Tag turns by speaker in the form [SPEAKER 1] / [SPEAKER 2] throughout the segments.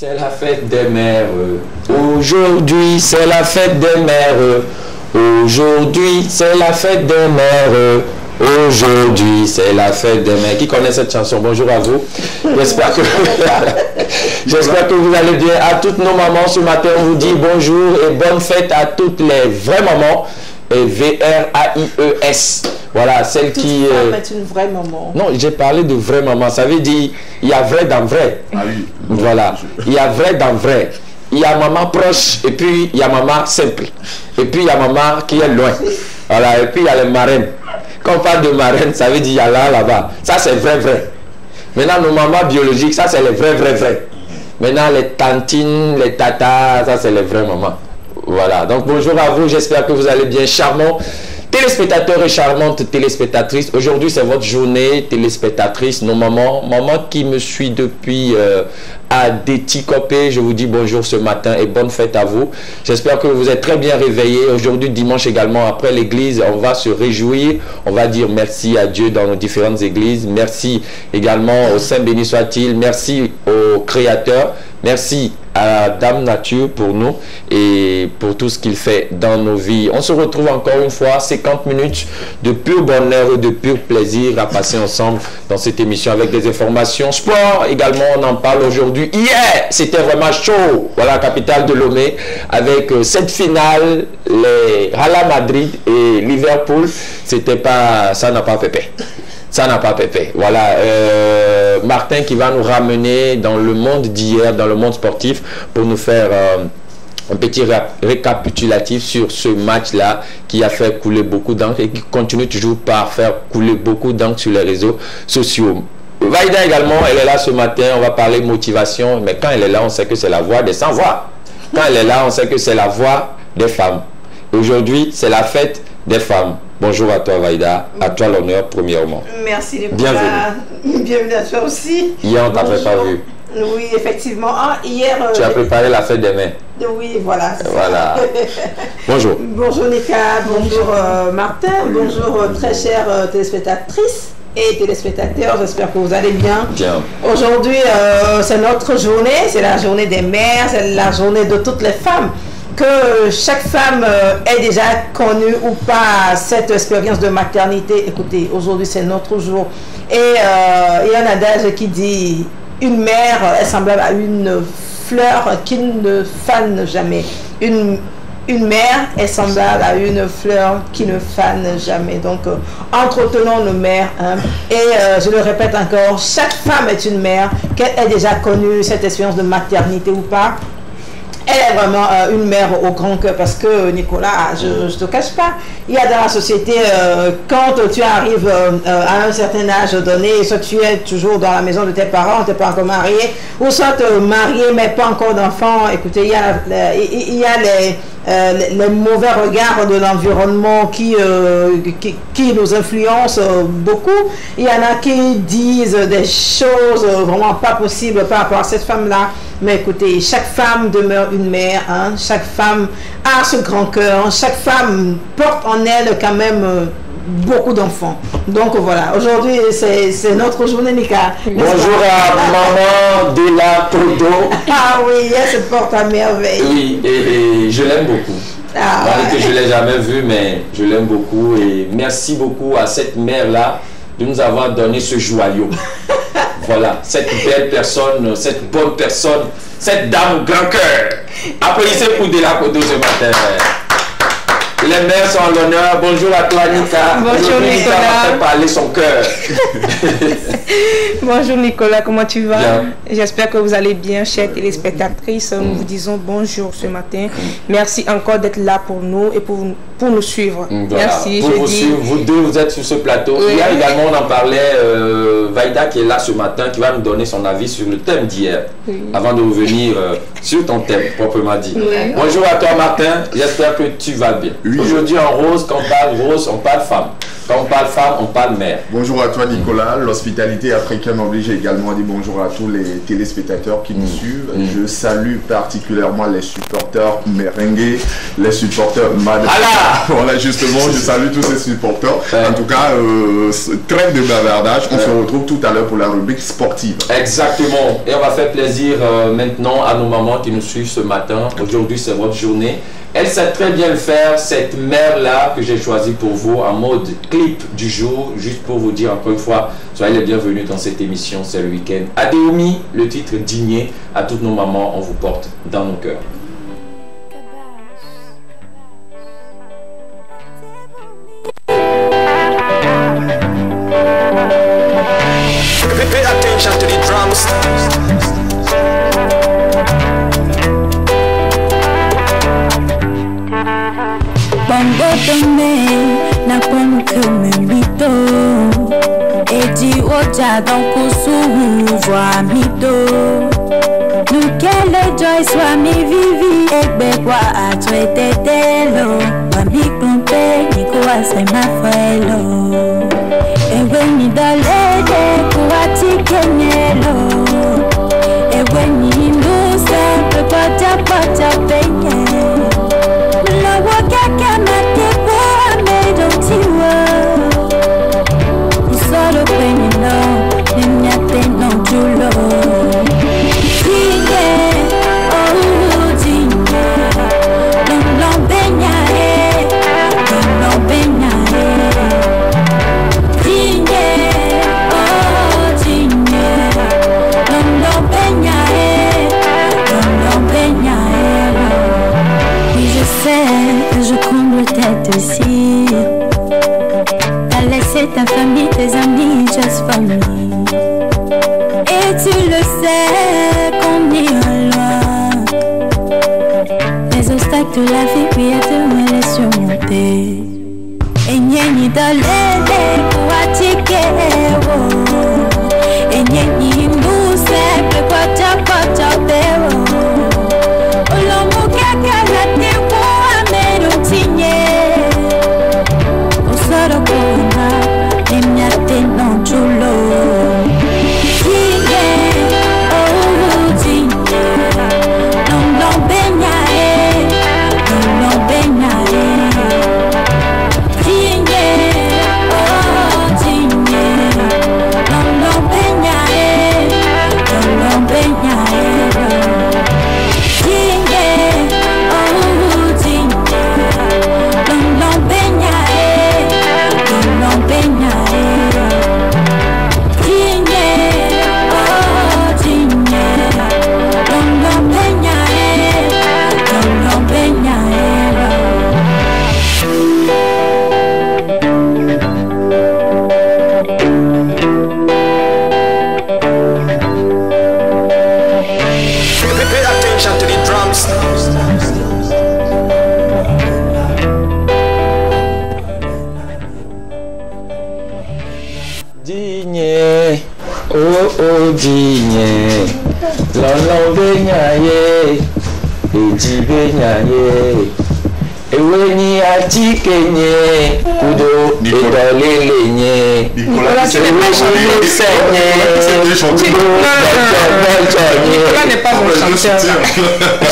[SPEAKER 1] c'est la fête des mères. Aujourd'hui, c'est la fête des mères. Aujourd'hui, c'est la fête des mères. Aujourd'hui, c'est la fête des mères. Qui connaît cette chanson? Bonjour à vous. J'espère que, j'espère que vous allez bien. À toutes nos mamans, ce matin, on vous dit bonjour et bonne fête à toutes les vraies mamans. V-R-A-I-E-S. Voilà, celle qui...
[SPEAKER 2] femme est une vraie maman.
[SPEAKER 1] Non, j'ai parlé de vraie maman. Ça veut dire, il y a vrai dans vrai.
[SPEAKER 3] Ah oui.
[SPEAKER 1] Voilà, il y a vrai dans vrai. Il y a maman proche et puis il y a maman simple. Et puis il y a maman qui est loin. Voilà, et puis il y a les marraines. Quand on parle de marraine, ça veut dire il y a là-bas. Ça, c'est vrai, vrai. Maintenant, nos mamans biologiques, ça, c'est les vrais, vrais, vrais. Maintenant, les tantines, les tatas, ça, c'est les vraies mamans. Voilà, donc bonjour à vous, j'espère que vous allez bien. Charmants téléspectateurs et charmantes téléspectatrices, aujourd'hui c'est votre journée téléspectatrice, nos mamans, maman qui me suit depuis à Déticopé, je vous dis bonjour ce matin et bonne fête à vous. J'espère que vous êtes très bien réveillés. Aujourd'hui dimanche également, après l'église, on va se réjouir, on va dire merci à Dieu dans nos différentes églises, merci également au Saint béni soit-il, merci au Créateur, merci à Dame Nature pour nous et pour tout ce qu'il fait dans nos vies. On se retrouve encore une fois, 50 minutes de pur bonheur et de pur plaisir à passer ensemble dans cette émission avec des informations sport. Également, on en parle aujourd'hui. Hier, c'était vraiment chaud. Voilà, capitale de Lomé, avec cette finale, les Real Madrid et Liverpool. C'était pas, ça n'a pas pépé. Ça n'a pas pépé. Voilà, Martin qui va nous ramener dans le monde d'hier, dans le monde sportif, pour nous faire un petit récapitulatif sur ce match-là qui a fait couler beaucoup d'encre et qui continue toujours par faire couler beaucoup d'encre sur les réseaux sociaux. Vaïda également, elle est là ce matin, on va parler motivation, mais quand elle est là, on sait que c'est la voix des sans-voix. Quand elle est là, on sait que c'est la voix des femmes. Aujourd'hui, c'est la fête des femmes. Bonjour à toi Vaïda, à toi l'honneur premièrement.
[SPEAKER 2] Merci Nicolas.
[SPEAKER 1] Bienvenue.
[SPEAKER 2] Bienvenue à toi aussi.
[SPEAKER 1] Hier on t'avait pas vu.
[SPEAKER 2] Oui, effectivement. Ah, hier...
[SPEAKER 1] tu as préparé la fête des mères.
[SPEAKER 2] Oui, voilà.
[SPEAKER 1] Voilà. Bonjour.
[SPEAKER 2] Bonjour Nika, bonjour Martin, bonjour très chères téléspectatrices et téléspectateurs, j'espère que vous allez bien.
[SPEAKER 1] Bien.
[SPEAKER 2] Aujourd'hui, c'est notre journée, c'est la journée des mères, c'est la journée de toutes les femmes. Que chaque femme ait déjà connu ou pas cette expérience de maternité. Écoutez, aujourd'hui c'est notre jour. Et il y a un adage qui dit, une mère est semblable à une fleur qui ne fane jamais. Une mère est semblable à une fleur qui ne fane jamais. Donc, entretenons nos mères. Hein. Et je le répète encore, chaque femme est une mère, qu'elle ait déjà connu cette expérience de maternité ou pas. Elle est vraiment une mère au grand cœur parce que, Nicolas, je ne te cache pas, il y a dans la société, quand tu arrives à un certain âge donné, soit tu es toujours dans la maison de tes parents, tu n'es pas encore marié, ou soit marié mais pas encore d'enfant, écoutez, il y a les mauvais regards de l'environnement qui nous influencent beaucoup. Il y en a qui disent des choses vraiment pas possibles par rapport à cette femme-là. Mais écoutez, chaque femme demeure une mère, hein? Chaque femme a ce grand cœur, chaque femme porte en elle quand même beaucoup d'enfants. Donc voilà, aujourd'hui c'est notre journée Nika.
[SPEAKER 1] Bonjour à maman de la Todo.
[SPEAKER 2] Ah oui, elle se porte à merveille.
[SPEAKER 1] Oui, et je l'aime beaucoup.
[SPEAKER 2] Ah,
[SPEAKER 1] que je ne l'ai jamais vue, mais je l'aime beaucoup. Et merci beaucoup à cette mère-là de nous avoir donné ce joyau. Voilà, cette belle personne, cette bonne personne, cette dame au grand cœur. Applaudissez pour de la Kodo ce matin. Les mères sont en l'honneur. Bonjour à toi, Nika.
[SPEAKER 2] Bonjour, Nicolas.
[SPEAKER 1] Nika m'a fait parler son cœur.
[SPEAKER 4] Bonjour, Nicolas. Comment tu vas?
[SPEAKER 1] Bien.
[SPEAKER 4] J'espère que vous allez bien, chères téléspectatrices. Nous vous disons bonjour ce matin. Merci encore d'être là pour nous et pour nous suivre.
[SPEAKER 1] Voilà.
[SPEAKER 4] Merci.
[SPEAKER 1] Pour vous suivre, vous deux, vous êtes sur ce plateau.
[SPEAKER 4] Oui.
[SPEAKER 1] Hier également, on en parlait. Vaïda qui est là ce matin, qui va nous donner son avis sur le thème d'hier.
[SPEAKER 4] Oui.
[SPEAKER 1] Avant de revenir sur ton thème, proprement dit.
[SPEAKER 4] Oui.
[SPEAKER 1] Bonjour à toi, Martin. J'espère que tu vas bien.
[SPEAKER 3] Oui.
[SPEAKER 1] Aujourd'hui, en rose, quand on parle rose, on parle femme. Quand on parle femme, on parle mère.
[SPEAKER 3] Bonjour à toi Nicolas, l'hospitalité africaine oblige également à dire bonjour à tous les téléspectateurs qui nous suivent. Je salue particulièrement les supporters merengue, les supporters madrid. Voilà, justement, je salue tous ces supporters. En tout cas, trêve de bavardage, on se retrouve tout à l'heure pour la rubrique sportive.
[SPEAKER 1] Exactement, et on va faire plaisir maintenant à nos mamans qui nous suivent ce matin. Aujourd'hui, c'est votre journée. Elle sait très bien le faire, cette mère-là que j'ai choisie pour vous en mode clip du jour, juste pour vous dire encore une fois, soyez les bienvenus dans cette émission, c'est le week-end. Adéomi, le titre digné, à toutes nos mamans, on vous porte dans nos cœurs.
[SPEAKER 5] Pay attention to the drums.
[SPEAKER 6] Bongo tome na kwenu kumemito Edi oja don kusu voa mito Nukele joy swami vivi Egbe kwa atwe tetelo Wami kumpe nikuwa sema fuelo Ewe ni dalede kuwa tikenyelo Ewe ni induse Pepocha pocha penye ta famille, tes amis, just for me. Et tu le sais qu'on est loin. Les obstacles de la vie, puis à te les surmonter. Et n'y dolé, pour attiquer, et n'y douce, pour t'apporter, oh l'homme qui a gagné pour amener au tigné. Au sort de non chulo
[SPEAKER 1] Digné, l'on benyaye, et dit benyaye, et weni ati kenye, kudo, et dans les lignées.
[SPEAKER 3] Nicolas,
[SPEAKER 1] c'est
[SPEAKER 4] n'est pas mon chanteur.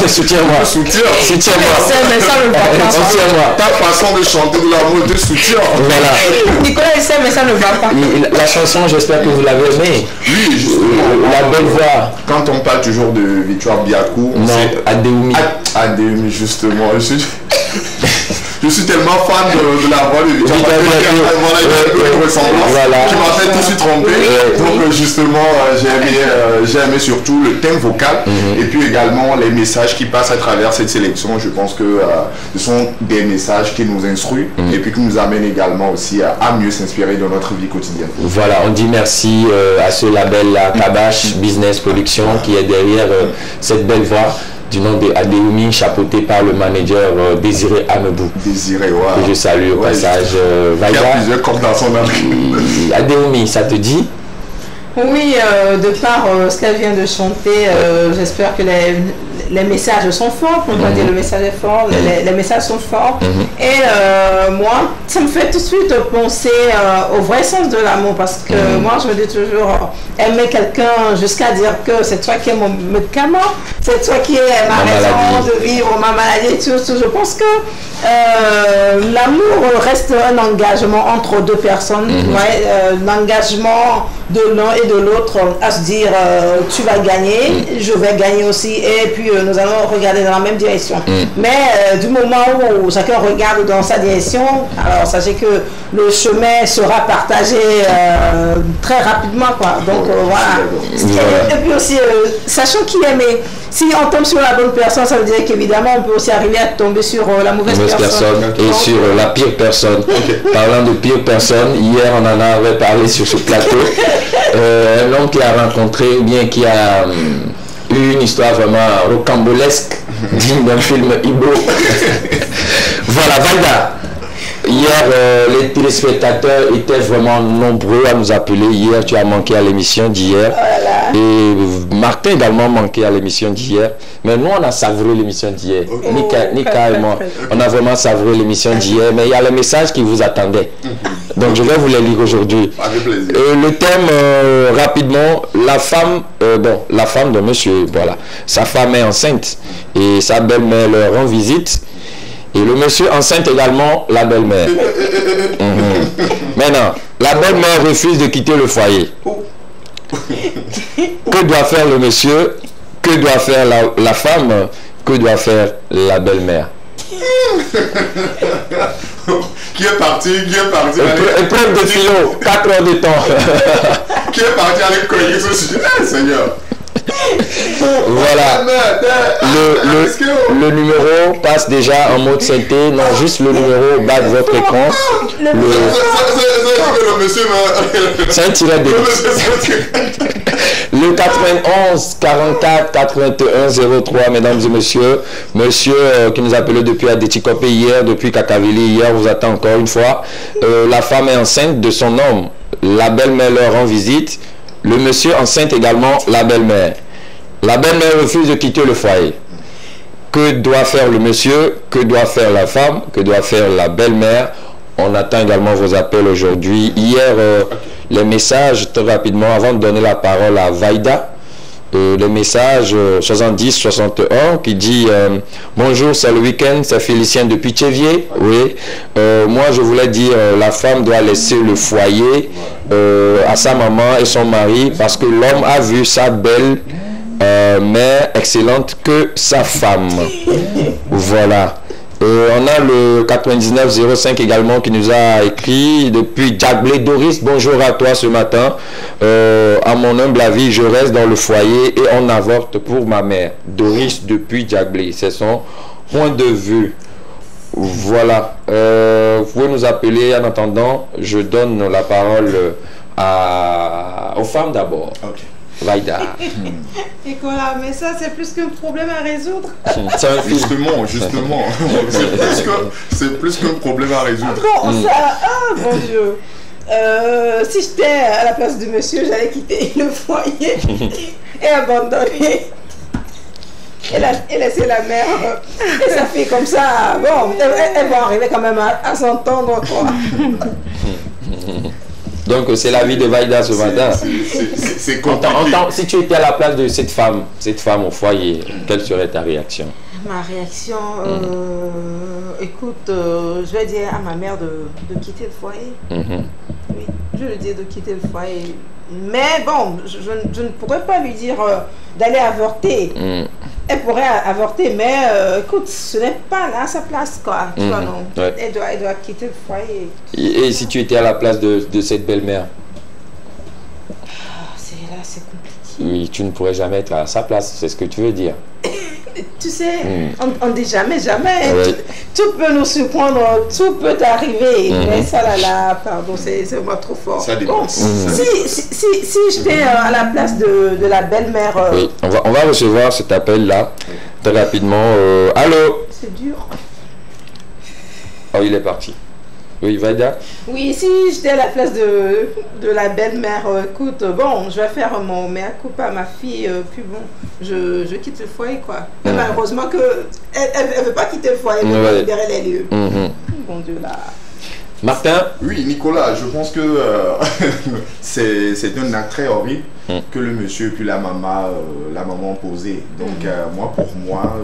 [SPEAKER 1] Soutiens-moi. Soutiens-moi.
[SPEAKER 4] Mais ça ne va pas.
[SPEAKER 1] Soutiens-moi.
[SPEAKER 3] Ta façon de chanter de l'amour de soutien.
[SPEAKER 1] Voilà.
[SPEAKER 4] Nicolas, il sait, mais ça ne va pas.
[SPEAKER 1] La chanson, j'espère que vous l'avez aimée.
[SPEAKER 3] Oui, justement.
[SPEAKER 1] La belle voix.
[SPEAKER 3] Quand on parle toujours de Victoire Biakou,
[SPEAKER 1] non, Adéomi.
[SPEAKER 3] Adéomi, justement. Je suis tellement fan de la voix de Victoire Biakou. Voilà. Qui m'a fait tout de suite tromper. Donc justement, j'ai aimé surtout le thème vocal et puis également les messages qui passent à travers cette sélection. Je pense que ce sont des messages qui nous instruisent et puis qui nous amènent également aussi à mieux s'inspirer de notre vie quotidienne.
[SPEAKER 1] Voilà, on dit merci à ce label-là, Kabash Business Production, qui est derrière cette belle voix du nom de Adéomi, chapeauté par le manager Désiré Amebou.
[SPEAKER 3] Désiré, ouais.
[SPEAKER 1] Que je salue au passage.
[SPEAKER 3] Il y a plusieurs comme dans son âme.
[SPEAKER 1] Adéomi, ça te dit?
[SPEAKER 2] Oui, de par ce qu'elle vient de chanter, j'espère que les messages sont forts, on va dire le message est fort, les messages sont forts. Et moi, ça me fait tout de suite penser au vrai sens de l'amour, parce que moi, je me dis toujours, aimer quelqu'un jusqu'à dire que c'est toi qui es mon médicament, c'est toi qui es ma raison de vivre, ma maladie et tout. Je pense que l'amour reste un engagement entre deux personnes, l'engagement de l'un et de l'autre à se dire tu vas gagner, je vais gagner aussi, et puis nous allons regarder dans la même direction. Mais du moment où chacun regarde dans sa direction, alors sachez que le chemin sera partagé très rapidement, quoi. Donc voilà. Et puis aussi, sachant qui est, mais si on tombe sur la bonne personne, ça veut dire qu'évidemment on peut aussi arriver à tomber sur la mauvaise personne.
[SPEAKER 1] Et sur la pire personne. Parlant de pire personne, hier on en avait parlé sur ce plateau. Un homme qui a rencontré, ou bien qui a eu une histoire vraiment rocambolesque, digne d'un film Ibo. Voilà, Vaida. Hier, les téléspectateurs étaient vraiment nombreux à nous appeler. Hier, tu as manqué à l'émission d'hier. Voilà. Et Martin également manqué à l'émission d'hier. Mais nous, on a savouré l'émission d'hier. Nika et moi, on a vraiment savouré l'émission d'hier. Mais il y a le message qui vous attendait. Donc, je vais vous les lire aujourd'hui.
[SPEAKER 3] Avec plaisir.
[SPEAKER 1] Le thème, rapidement, la femme de monsieur, voilà. Sa femme est enceinte et sa belle-mère leur rend visite. Et le monsieur enceinte également la belle-mère. Maintenant, la belle-mère refuse de quitter le foyer. Que doit faire le monsieur? Que doit faire la femme? Que doit faire la belle-mère?
[SPEAKER 3] Qui est parti?
[SPEAKER 1] Épreuve de philo, 4 heures de temps.
[SPEAKER 3] Qui est parti avec cogner ce sujet? Seigneur.
[SPEAKER 1] Voilà, le numéro passe déjà en mode synthé. Non, juste le numéro bas de votre écran. C'est un tiret de le 91 44 81 03, mesdames et messieurs. Monsieur qui nous appelait depuis Adétikopé hier, depuis Kakavili hier, vous attend encore une fois. La femme est enceinte de son homme. La belle-mère leur rend visite. Le monsieur enceinte également la belle-mère. La belle-mère refuse de quitter le foyer. Que doit faire le monsieur? Que doit faire la femme? Que doit faire la belle-mère? On attend également vos appels aujourd'hui. Hier, les messages, très rapidement, avant de donner la parole à Vaida, le message 70-61 qui dit bonjour, c'est le week-end, c'est Félicien depuis Tchévier. Oui, moi je voulais dire la femme doit laisser le foyer à sa maman et son mari parce que l'homme a vu sa belle mère excellente que sa femme. Voilà. On a le 9905 également qui nous a écrit depuis Djagblé. Doris, bonjour à toi ce matin. À mon humble avis, je reste dans le foyer et on avorte pour ma mère. Doris depuis Djagblé, c'est son point de vue. Voilà. Vous pouvez nous appeler. En attendant, je donne la parole aux femmes d'abord. Okay. Vaida.
[SPEAKER 2] Et voilà, mais ça c'est plus qu'un problème à résoudre.
[SPEAKER 3] Justement. C'est plus qu'un problème à résoudre.
[SPEAKER 2] Bon, bon Dieu. Si j'étais à la place du monsieur, j'allais quitter le foyer et abandonner. Et laisser la mère et sa fille comme ça. Bon, elles vont arriver quand même à s'entendre, quoi.
[SPEAKER 1] Donc c'est la vie de Vaida ce matin.
[SPEAKER 3] C'est compliqué.
[SPEAKER 1] Si tu étais à la place de cette femme au foyer, quelle serait ta réaction?
[SPEAKER 2] Ma réaction, écoute, je vais dire à ma mère de quitter le foyer. Oui, je vais lui dire de quitter le foyer. Mais bon, je ne pourrais pas lui dire d'aller avorter. Elle pourrait avorter, mais écoute, ce n'est pas là sa place, quoi. Tu vois, non. Ouais. Elle doit quitter le foyer.
[SPEAKER 1] Et si tu étais à la place de cette belle-mère?
[SPEAKER 2] C'est compliqué.
[SPEAKER 1] Oui, tu ne pourrais jamais être à sa place, c'est ce que tu veux dire.
[SPEAKER 2] Tu sais, on ne dit jamais. Ouais. Tout peut nous surprendre, tout peut arriver. Mais ça là, pardon, c'est vraiment trop fort. Ça bon, si j'étais à la place de la belle-mère...
[SPEAKER 1] Oui, on va recevoir cet appel-là, très rapidement. Allô?
[SPEAKER 2] C'est dur.
[SPEAKER 1] Oh, il est parti. Oui, Vaida.
[SPEAKER 2] Oui, si j'étais à la place de la belle-mère, écoute, bon, je vais faire mon mea culpa à ma fille, puis bon, je quitte le foyer, quoi. Mais malheureusement que elle veut pas quitter le foyer, elle veut libérer les lieux. Bon Dieu, là.
[SPEAKER 1] Martin?
[SPEAKER 3] Oui, Nicolas, je pense que c'est un acte très horrible que le monsieur puis la maman ont posé. Donc, pour moi,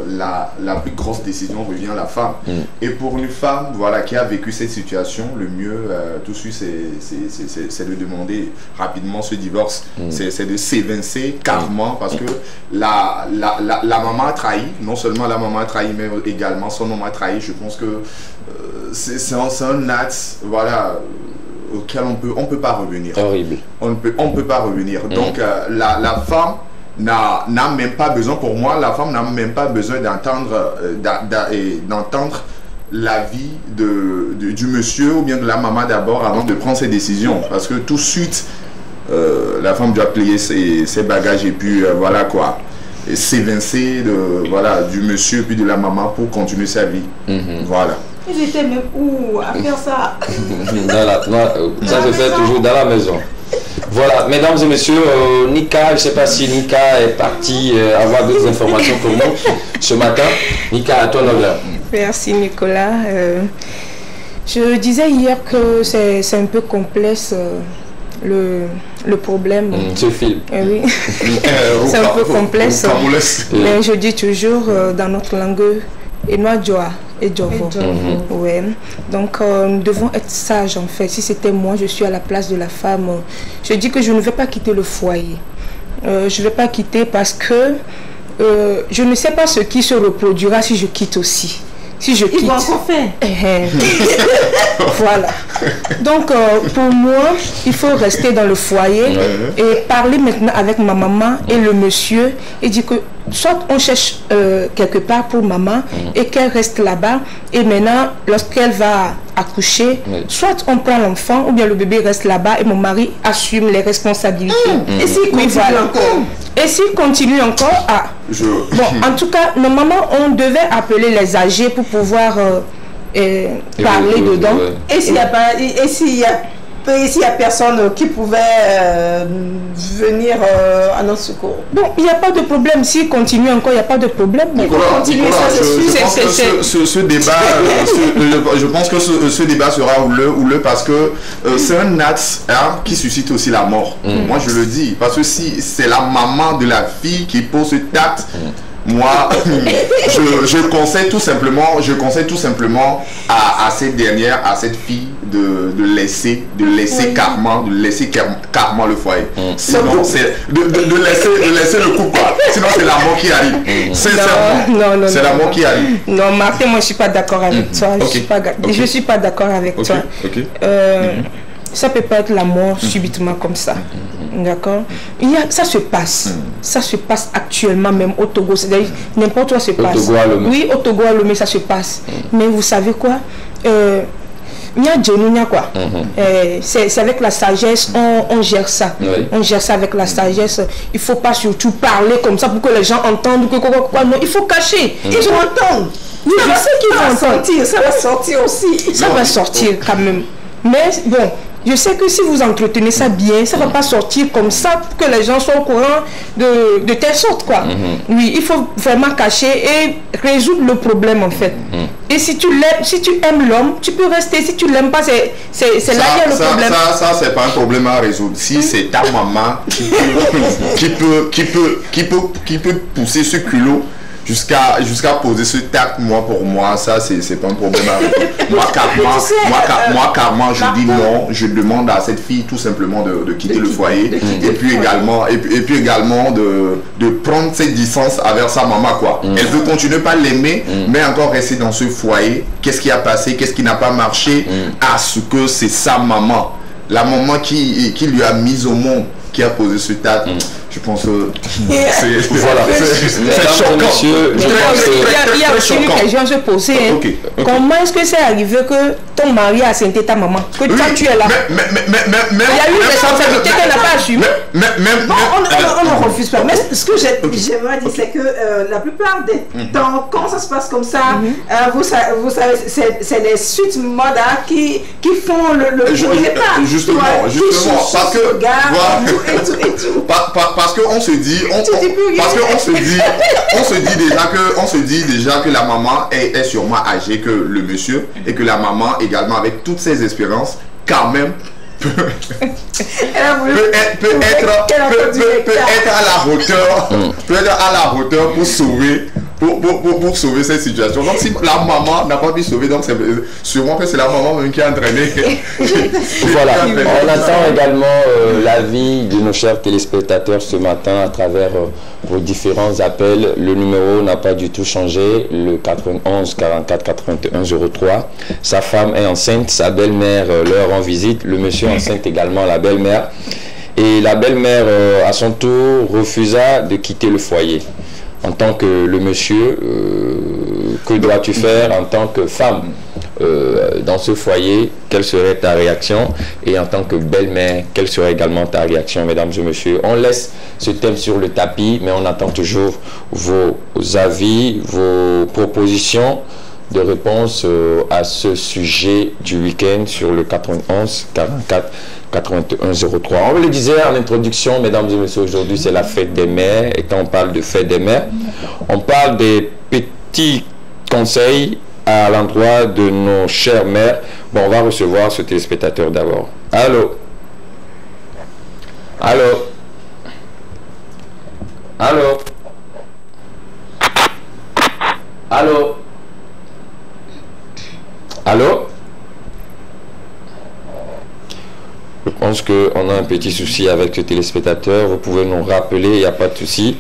[SPEAKER 3] la plus grosse décision revient à la femme. Et pour une femme voilà, qui a vécu cette situation, le mieux, tout de suite, c'est de demander rapidement ce divorce. C'est de s'évincer carrément parce que la maman a trahi. Non seulement la maman a trahi, mais également son homme a trahi. Je pense que c'est un acte voilà, auquel on peut pas revenir. Horrible. On peut pas revenir. Donc la femme n'a même pas besoin, pour moi, la femme n'a même pas besoin d'entendre la vie du monsieur ou bien de la maman d'abord avant de prendre ses décisions. Parce que tout de suite, la femme doit plier ses bagages et puis voilà quoi. Et s'évincer du monsieur puis de la maman pour continuer sa vie. Voilà.
[SPEAKER 2] Ils étaient même où à faire ça?
[SPEAKER 1] Ça se fait toujours dans la maison. Voilà, mesdames et messieurs, Nika, je ne sais pas si Nika est partie avoir d'autres informations pour nous ce matin. Nika, à ton honneur.
[SPEAKER 4] Merci Nicolas. Je disais hier que c'est un peu complexe le problème.
[SPEAKER 1] Ce film.
[SPEAKER 4] Oui, c'est un peu complexe. Mais je dis toujours dans notre langue, Enoa Joa et Jovo. Ouais. Donc nous devons être sages en fait. Si c'était moi, je suis à la place de la femme. Je dis que je ne vais pas quitter le foyer. Je ne vais pas quitter parce que je ne sais pas ce qui se reproduira si je quitte aussi. Si je quitte.
[SPEAKER 2] Ils vont encore faire.
[SPEAKER 4] Voilà. Donc, pour moi, il faut rester dans le foyer et parler maintenant avec ma maman et le monsieur et dire que soit on cherche quelque part pour maman et qu'elle reste là-bas et maintenant, lorsqu'elle va accoucher, soit on prend l'enfant ou bien le bébé reste là-bas et mon mari assume les responsabilités.
[SPEAKER 2] Et s'il continue encore?
[SPEAKER 4] Et s'il continue encore, bon, en tout cas, normalement, on devait appeler les âgés pour pouvoir parler dedans.
[SPEAKER 2] Et s'il y a personne qui pouvait venir à notre secours?
[SPEAKER 4] Bon, il n'y a pas de problème. S'il continue encore, il n'y a pas de problème.
[SPEAKER 3] Nicolas, je pense que ce débat sera houleux parce que c'est un acte qui suscite aussi la mort. Moi, je le dis. Parce que si c'est la maman de la fille qui pose cet acte, moi, je conseille tout simplement à cette dernière, à cette fille de laisser carrément le foyer. Sinon, c'est de laisser le couple. Sinon, c'est la mort qui arrive. Sincèrement, c'est la mort qui arrive.
[SPEAKER 4] Non, Martin, moi, je suis pas d'accord avec toi. Je suis pas d'accord avec toi. Ça peut pas être la mort subitement comme ça. D'accord? Ça se passe. Ça se passe actuellement même au Togo. C'est-à-dire n'importe où ça se passe. Oui, au Togo, mais ça se passe. Mais vous savez quoi? C'est avec la sagesse, on gère ça. On gère ça avec la sagesse. Il ne faut pas surtout parler comme ça pour que les gens entendent. Non, il faut cacher. Ils vont entendre. Oui, je sais qu'ils vont entendre.
[SPEAKER 2] Ça va sortir aussi.
[SPEAKER 4] Ça va sortir quand même. Mais bon, je sais que si vous entretenez ça bien, ça ne va pas sortir comme ça pour que les gens soient au courant de telle sorte, quoi. Oui, il faut vraiment cacher et résoudre le problème, en fait. Et si tu aimes l'homme, tu peux rester. Si tu ne l'aimes pas, c'est là qu'il y a le problème.
[SPEAKER 3] Ça, c'est pas un problème à résoudre. Si c'est ta maman qui peut pousser ce culot jusqu'à poser ce tact, pour moi, ça, c'est pas un problème à résoudre. Moi, carrément, je dis non. Je demande à cette fille tout simplement de quitter le foyer et puis également de prendre cette distance avec sa maman, quoi. Elle veut continuer par l'aimer, mais encore rester dans ce foyer. Qu'est-ce qui a passé? Qu'est-ce qui n'a pas marché? À ce que c'est sa maman. La maman qui lui a mis au monde, qui a posé ce tact. Je pense que c'est
[SPEAKER 4] choquant. Il y a aussi une question à se poser. Comment est-ce que c'est arrivé que ton sont mariés à ta maman. Que toi, tu es là. Il y a eu une responsabilité qu'elle n'a pas assumée.
[SPEAKER 2] On ne refuse pas. Mais ce que j'aimerais dire, c'est que la plupart des temps, quand ça se passe comme ça, vous savez, c'est les suites moda qui font le départ.
[SPEAKER 3] Justement, parce que parce qu'on se dit, on se dit déjà que la maman est sûrement âgée que le monsieur et que la maman également avec toutes ses expériences quand même peut être à la hauteur pour sauver pour sauver cette situation. Donc si la maman n'a pas pu sauver, donc c'est sûrement que c'est la maman même qui a entraîné.
[SPEAKER 1] Voilà, on attend également l'avis de nos chers téléspectateurs ce matin à travers vos différents appels. Le numéro n'a pas du tout changé, le 91 44 81 03. Sa femme est enceinte, sa belle-mère leur rend visite, le monsieur enceinte également la belle-mère. Et la belle-mère, à son tour, refusa de quitter le foyer. En tant que le monsieur, que dois-tu faire en tant que femme dans ce foyer? Quelle serait ta réaction? Et en tant que belle-mère, quelle serait également ta réaction, mesdames et messieurs? On laisse ce thème sur le tapis, mais on attend toujours vos avis, vos propositions de réponse à ce sujet du week-end sur le 91 44 81 03. On le disait en introduction, mesdames et messieurs, aujourd'hui c'est la fête des mères. Et quand on parle de fête des mères, on parle des petits conseils à l'endroit de nos chères mères. Bon, on va recevoir ce téléspectateur d'abord. Allô? Allô? Allô? Allô? Allô? Je pense qu'on a un petit souci avec le téléspectateur. Vous pouvez nous rappeler, il n'y a pas de souci.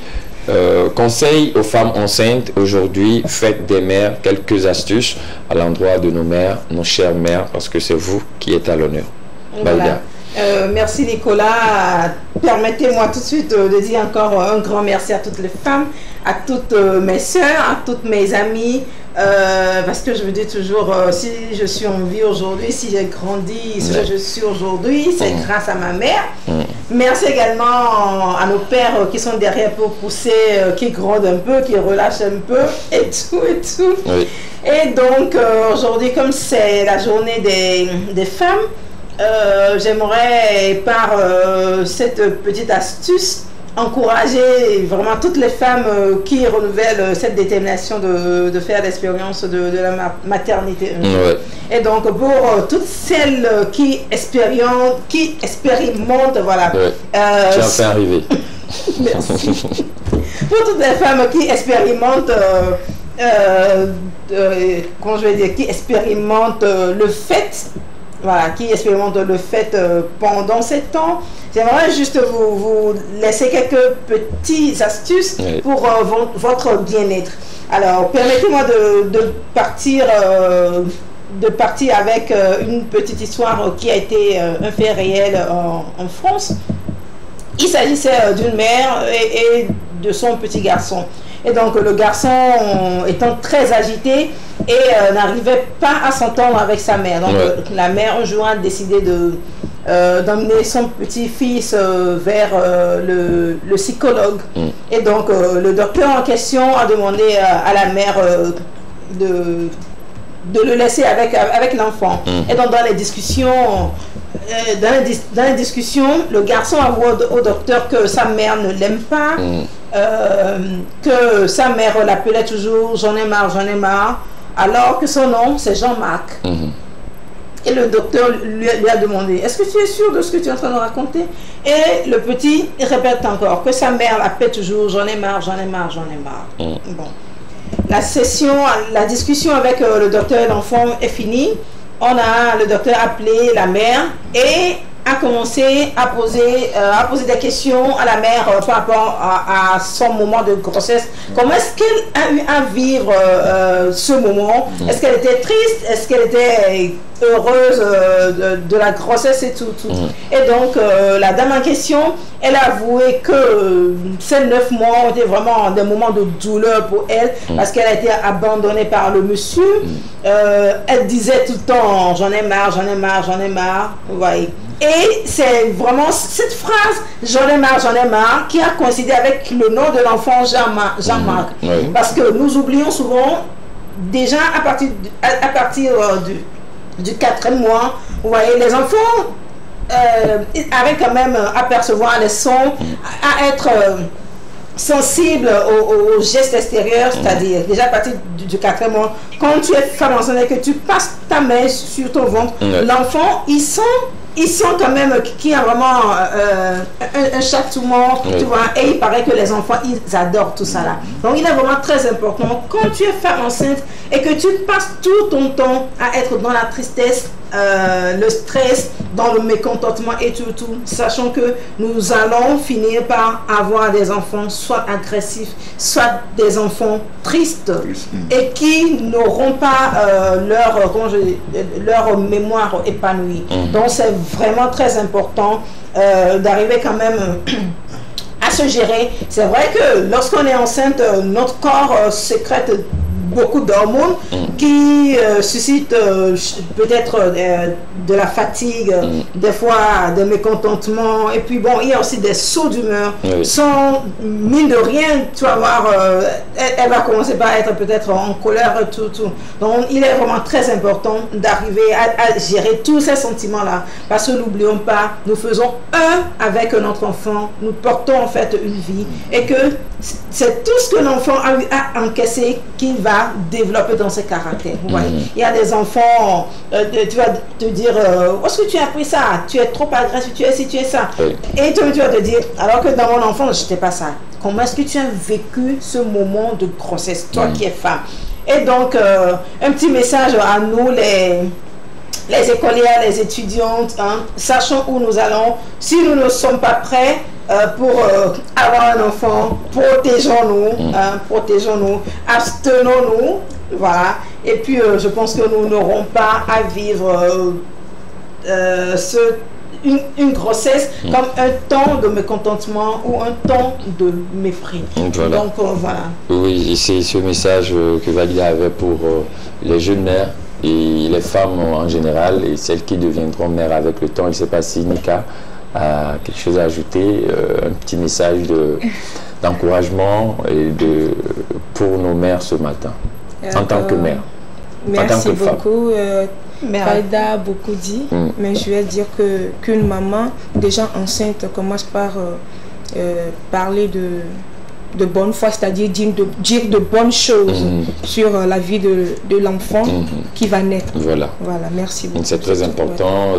[SPEAKER 1] Conseil aux femmes enceintes aujourd'hui, fête des mères, quelques astuces à l'endroit de nos mères, nos chères mères, parce que c'est vous qui êtes à l'honneur.
[SPEAKER 2] Voilà. Merci Nicolas. Permettez-moi tout de suite de dire encore un grand merci à toutes les femmes, à toutes mes soeurs, à toutes mes amies, parce que je me dis toujours, si je suis en vie aujourd'hui, si j'ai grandi, ce que je suis aujourd'hui, c'est grâce à ma mère. Merci également à nos pères qui sont derrière pour pousser, qui grondent un peu, qui relâchent un peu, et tout, et tout. Oui. Et donc, aujourd'hui, comme c'est la journée des femmes, j'aimerais par cette petite astuce encourager vraiment toutes les femmes qui renouvellent cette détermination de faire l'expérience de la maternité. Ouais. Et donc pour toutes celles qui expérimentent, voilà.
[SPEAKER 1] Ouais. Tu as fait arriver.
[SPEAKER 2] Merci. Pour toutes les femmes qui expérimentent comment je vais dire, qui expérimentent le fait. Voilà, qui expérimente le fait pendant 7 ans. J'aimerais juste vous laisser quelques petites astuces pour votre bien-être. Alors, permettez-moi de partir avec une petite histoire qui a été un fait réel en France. Il s'agissait d'une mère et de son petit garçon. Et donc le garçon étant très agité et n'arrivait pas à s'entendre avec sa mère. Donc la mère un jour a décidé d'emmener son petit-fils vers le psychologue. Et donc le docteur en question a demandé à la mère de le laisser avec l'enfant. Et donc dans les discussions, le garçon avoue au docteur que sa mère ne l'aime pas, que sa mère l'appelait toujours j'en ai marre, alors que son nom c'est Jean-Marc. Et le docteur lui a demandé, est-ce que tu es sûr de ce que tu es en train de raconter? Et le petit répète encore que sa mère l'appelle toujours j'en ai marre. Bon. La discussion avec le docteur et l'enfant est finie. Le docteur a appelé la mère et a commencé à poser des questions à la mère par rapport à son moment de grossesse. Comment est-ce qu'elle a eu à vivre ce moment? Est-ce qu'elle était triste? Est-ce qu'elle était heureuse de la grossesse et tout. Et donc, la dame en question, elle a avoué que ces 9 mois ont été vraiment des moments de douleur pour elle, parce qu'elle a été abandonnée par le monsieur. Elle disait tout le temps, j'en ai marre, j'en ai marre, j'en ai marre. Vous voyez. Et c'est vraiment cette phrase, j'en ai marre, qui a coïncidé avec le nom de l'enfant Jean-Marc. Parce que nous oublions souvent, déjà à partir du 4e mois, vous voyez, les enfants avaient quand même à percevoir les sons, à être sensibles aux gestes extérieurs, c'est-à-dire déjà à partir du 4e mois, quand tu es femme enceinte et que tu passes ta main sur ton ventre, l'enfant, ils sont quand même qui a vraiment un châtiment, tu vois, et il paraît que les enfants, ils adorent tout ça là. Donc il est vraiment très important, quand tu es femme enceinte et que tu passes tout ton temps à être dans la tristesse, le stress, dans le mécontentement et tout, sachant que nous allons finir par avoir des enfants soit agressifs, soit des enfants tristes et qui n'auront pas leur mémoire épanouie. Donc c'est vraiment très important d'arriver quand même à se gérer. C'est vrai que lorsqu'on est enceinte, notre corps sécrète beaucoup d'hormones qui suscitent peut-être de la fatigue, des fois des mécontentements, et puis bon, il y a aussi des sauts d'humeur. Sans mine de rien, tu vas voir, elle va commencer par être peut-être en colère, tout. Donc il est vraiment très important d'arriver à gérer tous ces sentiments-là, parce que n'oublions pas, nous faisons un avec notre enfant, nous portons en fait une vie, et que c'est tout ce que l'enfant a eu à encaisser qu'il va développer dans ses caractères. Vous voyez, il y a des enfants, tu vas te dire, où est-ce que tu as appris ça? Tu es trop agressif, tu es ci, tu es ça. Et tu vas te dire, alors que dans mon enfance, je n'étais pas ça. Comment est-ce que tu as vécu ce moment de grossesse, toi qui es femme? Et donc, un petit message à nous, les écolières, les étudiantes, sachant où nous allons. Si nous ne sommes pas prêts pour avoir un enfant, protégeons-nous, abstenons-nous, voilà. Et puis je pense que nous n'aurons pas à vivre une grossesse comme un temps de mécontentement ou un temps de mépris.
[SPEAKER 1] Voilà.
[SPEAKER 2] Donc voilà.
[SPEAKER 1] Oui, et c'est ce message que Valida avait pour les jeunes mères et les femmes en général, et celles qui deviendront mères avec le temps. Je ne sais pas si Nika a quelque chose à ajouter, un petit message d'encouragement pour nos mères ce matin, en tant que mère.
[SPEAKER 4] Merci beaucoup. Valida a beaucoup dit, mais je vais dire qu'une maman déjà enceinte commence par parler de bonne foi, c'est-à-dire dire de bonnes choses sur la vie de l'enfant qui va naître. Voilà, merci beaucoup.
[SPEAKER 1] C'est très important.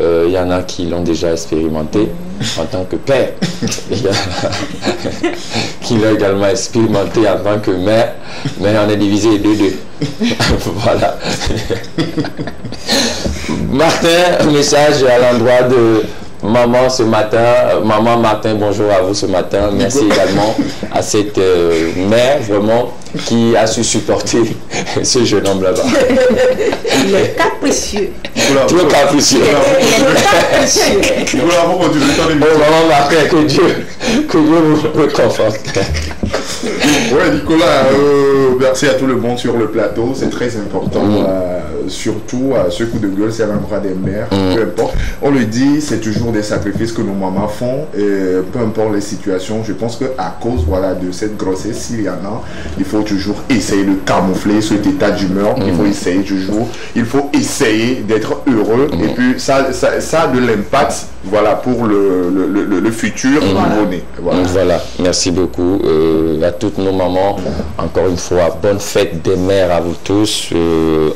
[SPEAKER 1] Il y en a qui l'ont déjà expérimenté en tant que père. Il y en a qui l'ont également expérimenté en tant que mère, mais on est divisé 2-2. Voilà. Martin, un message à l'endroit de maman ce matin. Maman Martin, bonjour à vous ce matin. Merci également à cette mère vraiment qui a su supporter ce jeune homme là-bas.
[SPEAKER 2] Il est capricieux.
[SPEAKER 1] Tu es capricieux. Maman Martin, que Dieu vous réconforte.
[SPEAKER 3] Ouais, Nicolas, merci à tout le monde sur le plateau, c'est très important, surtout à ce coup de gueule, c'est à l'endroit des mères, peu importe. On le dit, c'est toujours des sacrifices que nos mamans font, et peu importe les situations. Je pense qu'à cause de cette grossesse, s'il y en a, il faut toujours essayer de camoufler cet état d'humeur, il faut essayer toujours, il faut essayer d'être heureux, et puis ça a de l'impact pour le futur nouveau-né.
[SPEAKER 1] Voilà, merci beaucoup à toutes nos mamans. Encore une fois, bonne fête des mères à vous tous.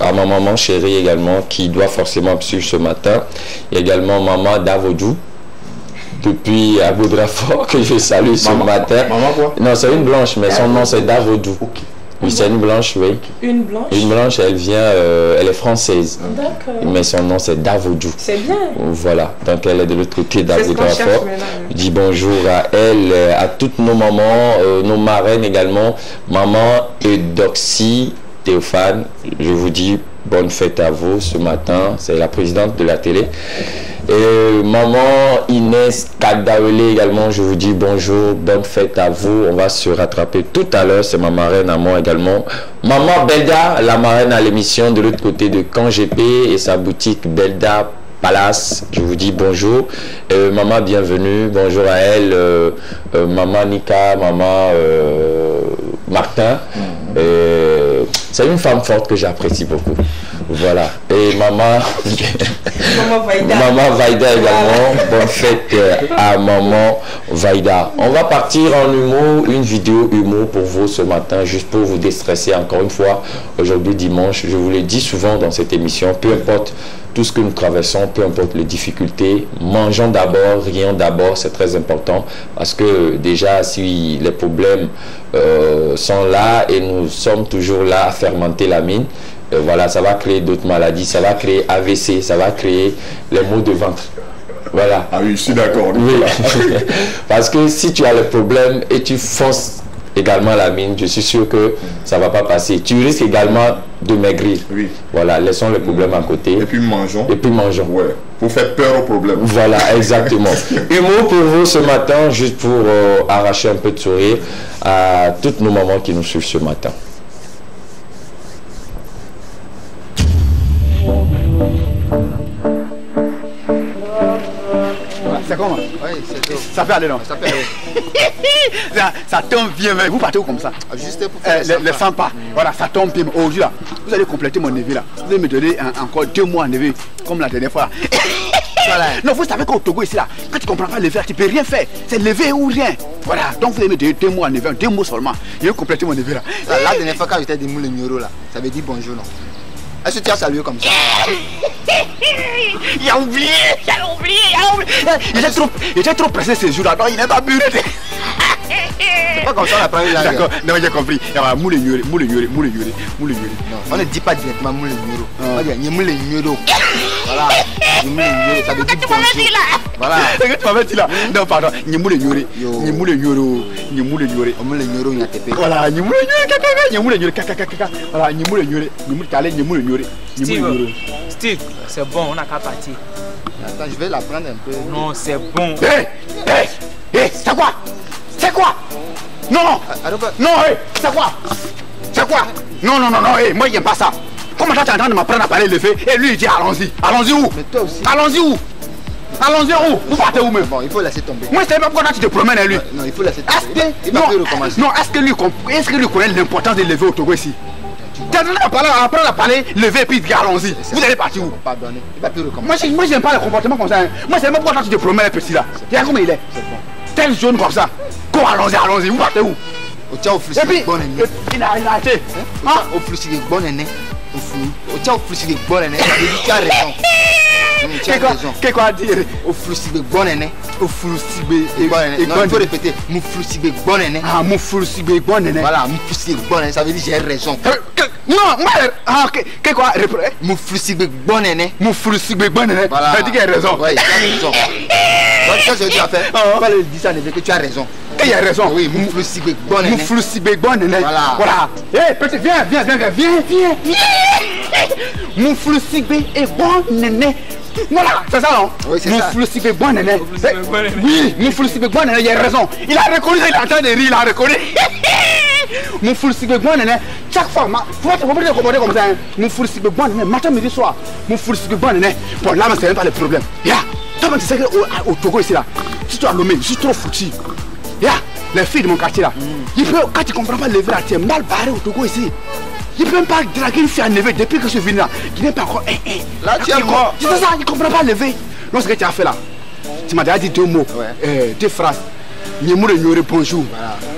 [SPEAKER 1] À ma maman chérie également, qui doit forcément me suivre ce matin. Et également maman Davodou, depuis Aboudrafort, que je salue ce matin.
[SPEAKER 3] Maman quoi?
[SPEAKER 1] Non, c'est une blanche, mais son nom c'est Davodou. Oui, c'est une blanche, oui.
[SPEAKER 4] Une blanche.
[SPEAKER 1] Une blanche, elle vient, elle est française.
[SPEAKER 4] D'accord.
[SPEAKER 1] Mais son nom c'est Davodou.
[SPEAKER 4] C'est bien.
[SPEAKER 1] Voilà, donc elle est de l'autre côté d'Avodou.
[SPEAKER 4] Je
[SPEAKER 1] dis bonjour à elle, à toutes nos mamans, nos marraines également. Maman Eudoxie Théophane, je vous dis bonne fête à vous ce matin. C'est la présidente de la télé. Et maman Inès Kadaolé également, je vous dis bonjour, bonne fête à vous. On va se rattraper tout à l'heure, c'est ma marraine à moi également. Maman Belda, la marraine à l'émission de l'autre côté de Camp GP et sa boutique Belda Palace, je vous dis bonjour. Maman bienvenue, bonjour à elle. Maman Nika, maman Martin. C'est une femme forte que j'apprécie beaucoup. Voilà. Et maman Vaïda également. Bonne fête à maman Vaïda. On va partir en humour, une vidéo humour pour vous ce matin, juste pour vous déstresser encore une fois. Aujourd'hui dimanche, je vous le dis souvent dans cette émission, peu importe tout ce que nous traversons, peu importe les difficultés, mangeons d'abord, rions d'abord, c'est très important parce que déjà si les problèmes sont là et nous sommes toujours là à fermenter la mine, voilà, ça va créer d'autres maladies, ça va créer AVC, ça va créer les maux de ventre. Voilà.
[SPEAKER 3] Ah oui, je suis d'accord.
[SPEAKER 1] Oui. Parce que si tu as le problème et tu fonces également la mine, je suis sûr que ça ne va pas passer. Tu risques également de maigrir.
[SPEAKER 3] Oui.
[SPEAKER 1] Voilà, laissons le problème à côté.
[SPEAKER 3] Et puis mangeons.
[SPEAKER 1] Et puis mangeons.
[SPEAKER 3] Ouais. Pour faire peur au problème.
[SPEAKER 1] Voilà, exactement. Humour pour vous ce matin, juste pour arracher un peu de sourire à toutes nos mamans qui nous suivent ce matin.
[SPEAKER 7] C'est comment? Oui, c'est ça peut aller, non? Ça peut aller. ça tombe bien, mais vous partez où comme ça? Juste pour faire les 100 pas. Voilà, ça tombe bien. Aujourd'hui, là, vous allez compléter mon neveu là. Vous allez me donner encore 2 mois neveu, comme la dernière fois. Voilà. Non, vous savez qu'au Togo ici là, quand tu ne comprends pas lever, tu ne peux rien faire. C'est lever ou rien. Voilà, donc vous allez me donner 2 mois neveu, 2 mots seulement. Je vais compléter mon neveu là.
[SPEAKER 8] La dernière fois quand j'étais des moules Nioro là, ça veut dire bonjour, non? Est-ce que tu as salué comme ça?
[SPEAKER 7] Il a oublié. Il était trop pressé ces jours-là, donc il n'a pas bu.
[SPEAKER 8] C'est pas comme ça on apprend une langue.
[SPEAKER 7] D'accord, non, j'ai compris. Moule Nioro.
[SPEAKER 8] Non, on ne dit pas directement moule Nioro. On va dire moule Nioro. Voilà, moule Nioro, ça veut dire bonjour. Voilà.
[SPEAKER 7] C'est que tu m'avais dit là. Non, pardon, moule Nioro. Moule Nioro.
[SPEAKER 8] Moule Nioro, il a tapé.
[SPEAKER 7] Voilà, moule Nioro, kaka. Voilà, moule Nioro.
[SPEAKER 9] Steve, c'est bon, on n'a qu'à partir.
[SPEAKER 8] Attends, je vais la prendre un peu.
[SPEAKER 9] Non, c'est bon.
[SPEAKER 7] C'est quoi? C'est quoi? Non, c'est quoi? C'est quoi? Non, moi il n'aime pas ça. Comment tu es en train de m'apprendre à parler levé et lui il dit allons-y où?
[SPEAKER 8] Mais toi aussi.
[SPEAKER 7] Allons-y où? Vous partez où même?
[SPEAKER 8] Bon, il faut laisser tomber.
[SPEAKER 7] Moi je sais même pas quand tu te promènes à lui.
[SPEAKER 8] Non, il faut laisser tomber. Il va plus recommencer.
[SPEAKER 7] Non, est-ce que lui connaît l'importance de lever au Togo ici? Tu es en train d'apprendre à parler, lever et puis dire allons-y. Vous allez partir où?
[SPEAKER 8] Pardonnez, il va plus recommencer.
[SPEAKER 7] Moi j'aime pas le comportement comme ça. Moi c'est même pas quand tu te promènes petit là. Regarde comment il est. Tel jaune comme ça. Go, allons-y, vous partez où?
[SPEAKER 8] Au tien au flux de bon ennemi.
[SPEAKER 7] Il a été.
[SPEAKER 8] Au flux de bon ennemi. Au tien au flux de bon ennemi. Tu as raison.
[SPEAKER 7] Qu'est-ce qu'on a dit?
[SPEAKER 8] Au flux de bon ennemi. Au flux de bon ennemi. Non, il faut répéter. Mon flux de bon ennemi.
[SPEAKER 7] Ah, mon flux de bon ennemi.
[SPEAKER 8] Voilà, mon flux de bon ennemi. Ça veut dire j'ai raison.
[SPEAKER 7] Non, qu'est-ce qu'on a répété?
[SPEAKER 8] Mon flux de bon ennemi.
[SPEAKER 7] Mon flux de bon ennemi.
[SPEAKER 8] Voilà.
[SPEAKER 7] Ça dit qu'il a raison.
[SPEAKER 8] Oui, tu as raison. Donc, ça, je veux dire, en fait, on va le dire ça, que tu as raison.
[SPEAKER 7] Et il a raison.
[SPEAKER 8] Oui, mon flux de bon ennemi.
[SPEAKER 7] Mon flux de bon ennemi. Voilà. Hé, petit, viens. Mon flux est bon ennemi. Voilà, c'est ça non?
[SPEAKER 8] Oui, c'est
[SPEAKER 7] ça.
[SPEAKER 8] Mon
[SPEAKER 7] flou si bon néné. Oui, mon flou si bon néné, il a raison. Il a reconnu, il est en train de rire, il a reconnu. Mon flou si bon néné, chaque fois, faut pas te comporter comme ça. Mon flou si bon néné, matin, midi, soir. Mon flou si bon néné. Bon, là, c'est même pas le problème. Ya, toi, tu sais qu'au Togo ici là, si tu as nommé, je suis trop foutu. Ya, les filles de mon quartier là, quand tu comprends pas lever là, tu es mal barré au Togo ici. Il ne peut même pas draguer une fille à lever depuis que je suis venu là. Il n'est pas encore.
[SPEAKER 8] Là, tu es mort.
[SPEAKER 7] C'est ça, il ne comprend pas lever. Non, ce que tu as fait là, tu m'as déjà dit 2 mots, 2 phrases. Nyemure nyore bonjour.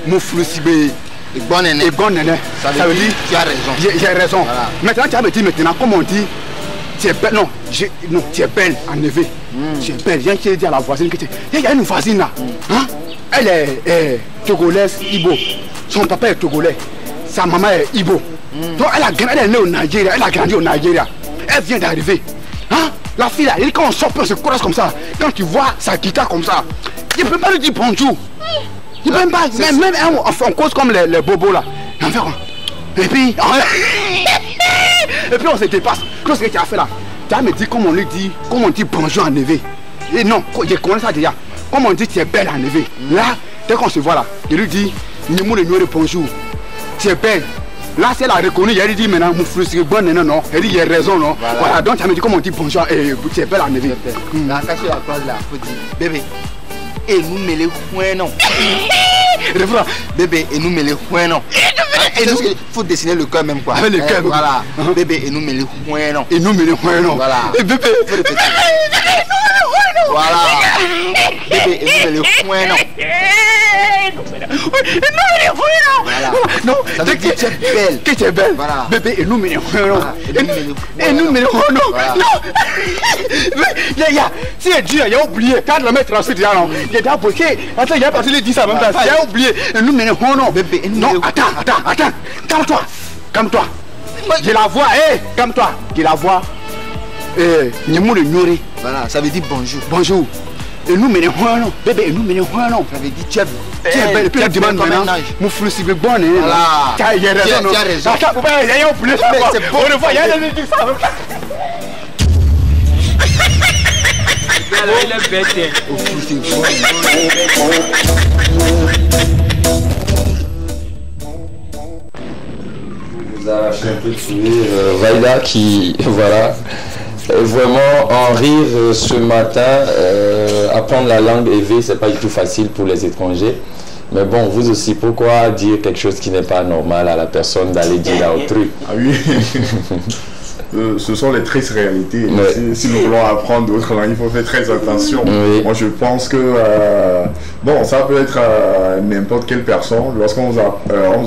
[SPEAKER 7] Mon flou sibé.
[SPEAKER 8] Et bon néné.
[SPEAKER 7] Ça veut dire
[SPEAKER 8] tu as raison.
[SPEAKER 7] J'ai raison. Voilà. Maintenant, tu as me dit maintenant, comment on dit, tu es belle. Non, tu es belle en lever. Tu es belle. Viens qui dire à la voisine que tu es. Il y a une voisine là. Hein? Elle est togolaise, Ibo. Son papa est togolais. sa maman est Ibo. Donc elle est née au Nigeria, elle a grandi au Nigeria. Elle vient d'arriver. Hein? La fille là, quand on sort, on se croise comme ça. Quand tu vois sa guitare comme ça, il ne peut pas lui dire bonjour. Il ne peut pas, même on cause comme les bobos là. Et puis on se dépasse. Qu'est-ce que tu as fait là? Tu as me dit comment on dit bonjour en Neve. Et non, je connais ça déjà. Comme on dit tu es belle en Neve. Là, dès qu'on se voit là, je lui dis, bonjour. Tu es belle. Là, c'est la reconnu, il dit maintenant, mon frère, c'est bon, non, elle dit, il a raison, non. Voilà, donc tu me dit comment on dit bonjour et tu es belle en Neve.
[SPEAKER 8] Là, ça c'est la phrase là, faut dire, bébé, et nous met les points, non. Bébé, et nous met les points, non. Il faut dessiner le cœur même quoi.
[SPEAKER 7] Avec le cœur.
[SPEAKER 8] Voilà. Bébé, et nous met les points, non.
[SPEAKER 7] Et nous met les points, non.
[SPEAKER 8] Voilà.
[SPEAKER 7] Et bébé.
[SPEAKER 8] Voilà. Bébé, et nous met les points, non.
[SPEAKER 7] Non,
[SPEAKER 8] ça veut dire que tu es belle.
[SPEAKER 7] Que tu es belle.
[SPEAKER 8] Voilà.
[SPEAKER 7] Bébé, et nous met les points, non. Et nous met les points, non. Non. Si elle dit, il a oublié. Quand la maître ensuite, il a bloqué. Attends, il a passé les 10 à même place. Il a oublié. Et nous met les points, non.
[SPEAKER 8] Bébé,
[SPEAKER 7] non, attends. Calme-toi. Je la vois, calme-toi. Je la vois.
[SPEAKER 8] Voilà, ça veut dire bonjour.
[SPEAKER 7] Bonjour. Et nous menons non. Bébé, et nous menons non.
[SPEAKER 8] Ça veut dire tu es
[SPEAKER 7] belle. Et puis elle demande maintenant. Mon frère, c'est bon.
[SPEAKER 8] Voilà.
[SPEAKER 7] Tu as raison. Attends, il y a un poulet.
[SPEAKER 8] C'est bon.
[SPEAKER 7] On le voit, il y a des trucs ça.
[SPEAKER 9] Il est bête.
[SPEAKER 1] Vous arrachez un peu de sourire. Vaïda qui, voilà, vraiment en rire ce matin. Apprendre la langue EV, c'est pas du tout facile pour les étrangers. Mais bon, vous aussi, pourquoi dire quelque chose qui n'est pas normal à la personne d'aller dire à autrui?
[SPEAKER 3] Ah oui. Ce sont les tristes réalités. Ouais. Si nous voulons apprendre d'autres langues, il faut faire très attention. Oui. Moi, je pense que bon, ça peut être n'importe quelle personne. Lorsqu'on vous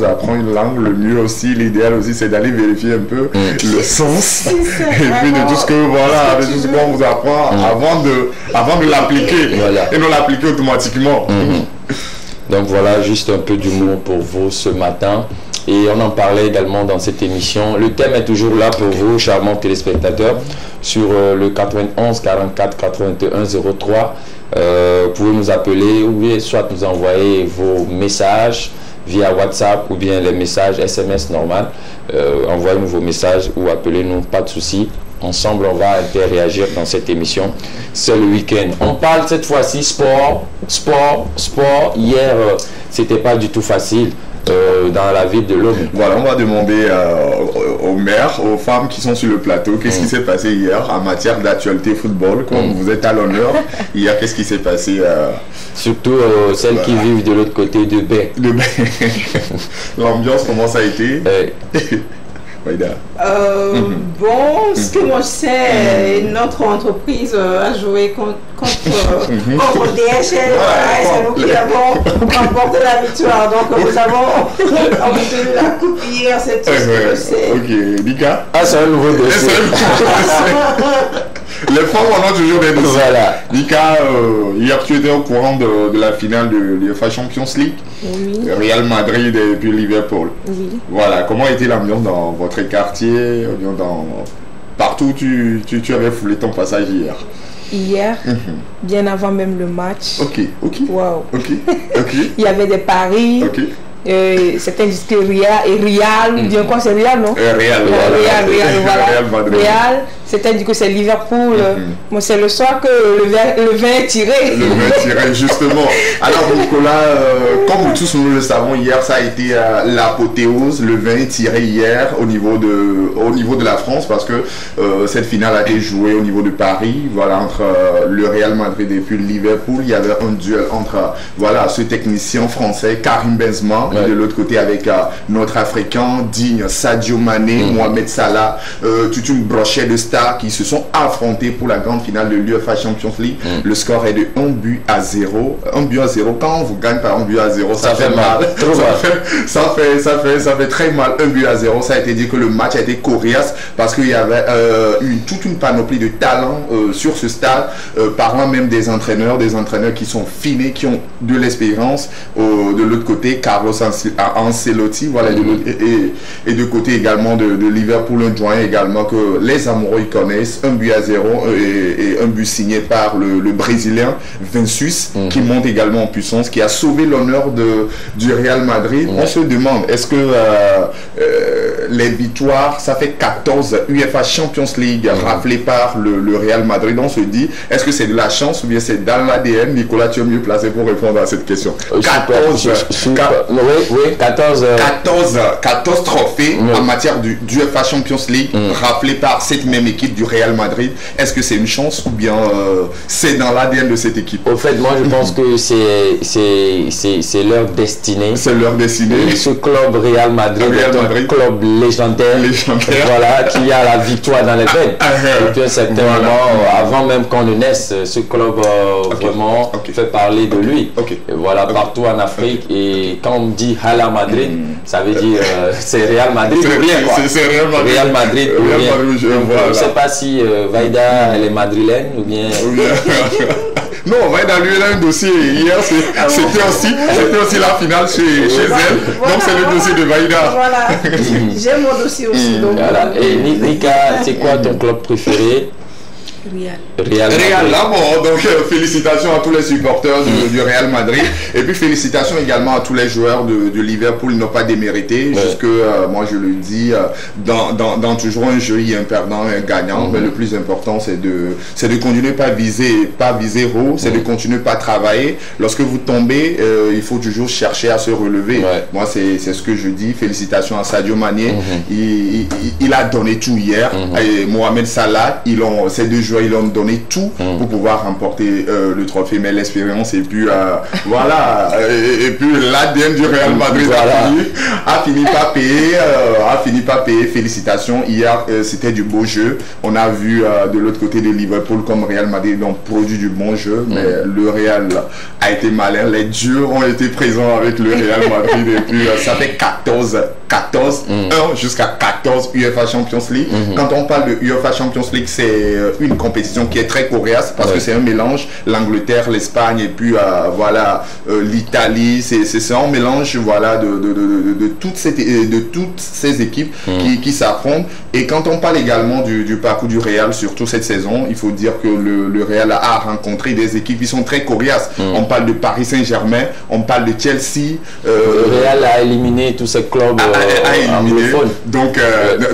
[SPEAKER 3] apprend une langue, le mieux aussi, l'idéal aussi, c'est d'aller vérifier un peu le sens et puis de tout ce que voilà, de tout ce qu'on vous apprend avant de l'appliquer et non l'appliquer automatiquement.
[SPEAKER 1] Donc voilà, juste un peu d'humour pour vous ce matin. Et on en parlait également dans cette émission. Le thème est toujours là pour vous, charmants téléspectateurs, sur le 91 44 81 03. Vous pouvez nous appeler ou bien soit nous envoyer vos messages via WhatsApp ou bien les messages SMS normal. Envoyez-nous vos messages ou appelez-nous, pas de souci. Ensemble, on va interréagir dans cette émission. C'est le week-end. On parle cette fois-ci sport. Hier, c'était pas du tout facile. Dans la ville de Lomé.
[SPEAKER 3] Voilà, on va demander aux mères, aux femmes qui sont sur le plateau, qu'est-ce qui s'est passé hier en matière d'actualité football, comme vous êtes à l'honneur. Hier, qu'est-ce qui s'est passé
[SPEAKER 1] surtout celles qui vivent de l'autre côté de Baie.
[SPEAKER 3] L'ambiance, comment ça a été
[SPEAKER 2] Bon, ce que moi je sais, notre entreprise a joué contre DHL, c'est nous qui avons remporté la victoire. Donc nous avons obtenu la coupe hier, c'est tout ce que je sais.
[SPEAKER 3] Ok, Nika.
[SPEAKER 1] Ah, c'est un nouveau dossier.
[SPEAKER 3] Les femmes en ont toujours des dossiers. Voilà. Nika, hier tu étais au courant de la finale de l'UEFA Champions League.
[SPEAKER 4] Oui.
[SPEAKER 3] Real Madrid et puis Liverpool.
[SPEAKER 4] Oui.
[SPEAKER 3] Voilà, comment était l'ambiance dans votre quartier, partout où tu avais foulé ton passage hier?
[SPEAKER 4] Hier, bien avant même le match.
[SPEAKER 3] Ok.
[SPEAKER 4] Wow.
[SPEAKER 3] Ok.
[SPEAKER 4] Il y avait des paris.
[SPEAKER 3] Ok.
[SPEAKER 4] C'était indiqué Real, bien quoi, c'est Real, non?
[SPEAKER 3] Real,
[SPEAKER 4] voilà. Real, c'était indiqué c'est Liverpool. Bon, c'est le soir que le vin est tiré.
[SPEAKER 3] Le vin est tiré, justement. Alors, Nicolas, comme tous nous le savons, hier, ça a été l'apothéose. Le vin est tiré hier au niveau de la France parce que cette finale a été jouée au niveau de Paris, voilà, entre le Real Madrid et puis Liverpool. Il y avait un duel entre ce technicien français, Karim Benzema, de l'autre côté avec notre Africain digne Sadio Mané, Mohamed Salah, toute une brochette de stars qui se sont affrontés pour la grande finale de l'UEFA Champions League. Le score est de 1 but à 0. 1 but à 0, quand on vous gagne par 1 but à 0, ça fait mal. Ça fait très mal. 1 but à 0, ça a été dit que le match a été coriace parce qu'il y avait toute une panoplie de talents sur ce stade, parlant même des entraîneurs qui sont finés, qui ont de l'expérience. De l'autre côté, Carlos Ancelotti, voilà, et de côté également de Liverpool, un doyen également que les amoureux ils connaissent, 1-0 et un but signé par le Brésilien Vinicius, qui monte également en puissance, qui a sauvé l'honneur du Real Madrid. On se demande, est-ce que les victoires, ça fait 14 UEFA Champions League raflées par le Real Madrid, on se dit, est-ce que c'est de la chance ou bien c'est dans l'ADN? Nicolas, tu es mieux placé pour répondre à cette question. 14 trophées en matière du UEFA Champions League raflés par cette même équipe du Real Madrid. Est-ce que c'est une chance ou bien c'est dans l'ADN de cette équipe?
[SPEAKER 1] Au fait, moi je pense que c'est leur destinée.
[SPEAKER 3] C'est leur destinée.
[SPEAKER 1] Et ce club Real Madrid est un club légendaire. Voilà, qui a la victoire dans les veines. Depuis un certain moment, avant même qu'on ne naisse, ce club vraiment fait parler de lui. Et voilà, partout en Afrique. Et quand on dit Real Madrid, ça veut dire c'est Real Madrid ou rien.
[SPEAKER 3] C'est Real Madrid.
[SPEAKER 1] Je ne sais pas si Vaida elle est madrilène ou bien.
[SPEAKER 3] Non, Vaida lui elle a un dossier. Hier c'était aussi la finale chez elle. Donc c'est le dossier de Vaida.
[SPEAKER 2] Voilà. J'ai mon dossier aussi.
[SPEAKER 1] Voilà. Et Nika, c'est quoi ton club préféré?
[SPEAKER 3] Real là-bas. Donc félicitations à tous les supporters du Real Madrid et puis félicitations également à tous les joueurs de Liverpool. Ils n'ont pas démérité jusque moi je le dis dans toujours un jeu il y a un perdant et un gagnant, mais le plus important c'est de continuer pas viser haut, c'est de continuer pas travailler. Lorsque vous tombez il faut toujours chercher à se relever. Moi c'est ce que je dis. Félicitations à Sadio Mané. Il a donné tout hier et Mohamed Salah, ces deux joueurs ils ont donné tout pour pouvoir remporter le trophée, mais l'expérience et puis voilà et puis l'ADN du Real Madrid a fini par payer. Félicitations, hier c'était du beau jeu. On a vu de l'autre côté de Liverpool comme Real Madrid ont produit du bon jeu, mais le Real a été malin, les dieux ont été présents avec le Real Madrid et puis ça fait 1 jusqu'à 14 UEFA Champions League. Quand on parle de UEFA Champions League, c'est une compétition qui est très coriace parce que c'est un mélange, l'Angleterre, l'Espagne et puis voilà l'Italie, c'est un mélange voilà de toutes ces équipes qui s'affrontent. Et quand on parle également du parcours du Real, surtout cette saison, il faut dire que le Real a rencontré des équipes qui sont très coriaces. On parle de Paris Saint-Germain, on parle de Chelsea.
[SPEAKER 1] Le Real a éliminé tous ces clubs anglophones.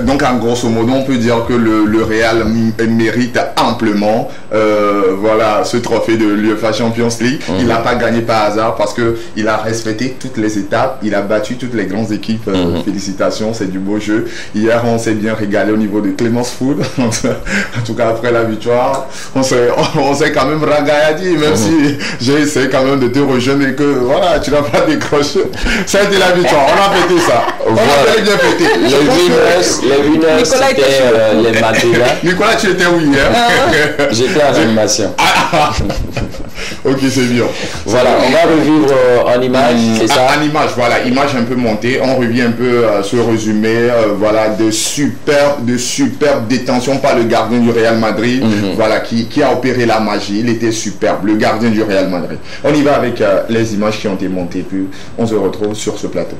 [SPEAKER 3] Donc en grosso modo, on peut dire que le Real mérite amplement voilà ce trophée de l'UEFA Champions League. Il n'a pas gagné par hasard parce que il a respecté toutes les étapes, il a battu toutes les grandes équipes. Félicitations, c'est du beau jeu. Hier on s'est bien régalé au niveau de Clémence Food. En tout cas après la victoire on s'est quand même ragaillardi, même si j'ai essayé quand même de te rejoindre et que voilà tu n'as pas décroché. Ça a été la victoire, on a fêté ça. On a bien fêté.
[SPEAKER 1] Les winners c'était les Madrilènes.
[SPEAKER 3] Nicolas, tu étais où hier?
[SPEAKER 1] J'étais en animation.
[SPEAKER 3] Ok, c'est bien.
[SPEAKER 1] Voilà, on va revivre en image, c'est ça?
[SPEAKER 3] En image, voilà, image un peu montée. On revient un peu ce résumé, voilà, de superbe détention par le gardien du Real Madrid, voilà, qui a opéré la magie. Il était superbe, le gardien du Real Madrid. On y va avec les images qui ont été montées, puis on se retrouve sur ce plateau.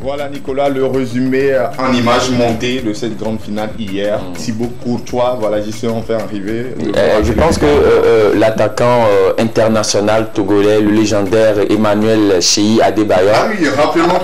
[SPEAKER 3] Voilà Nicolas, le résumé en images montées de cette grande finale hier. Thibaut Courtois, voilà, j'y suis enfin arrivé.
[SPEAKER 1] Je pense que l'attaquant international togolais, le légendaire Emmanuel Cheyi Adebayor.
[SPEAKER 3] Ah oui, rappelons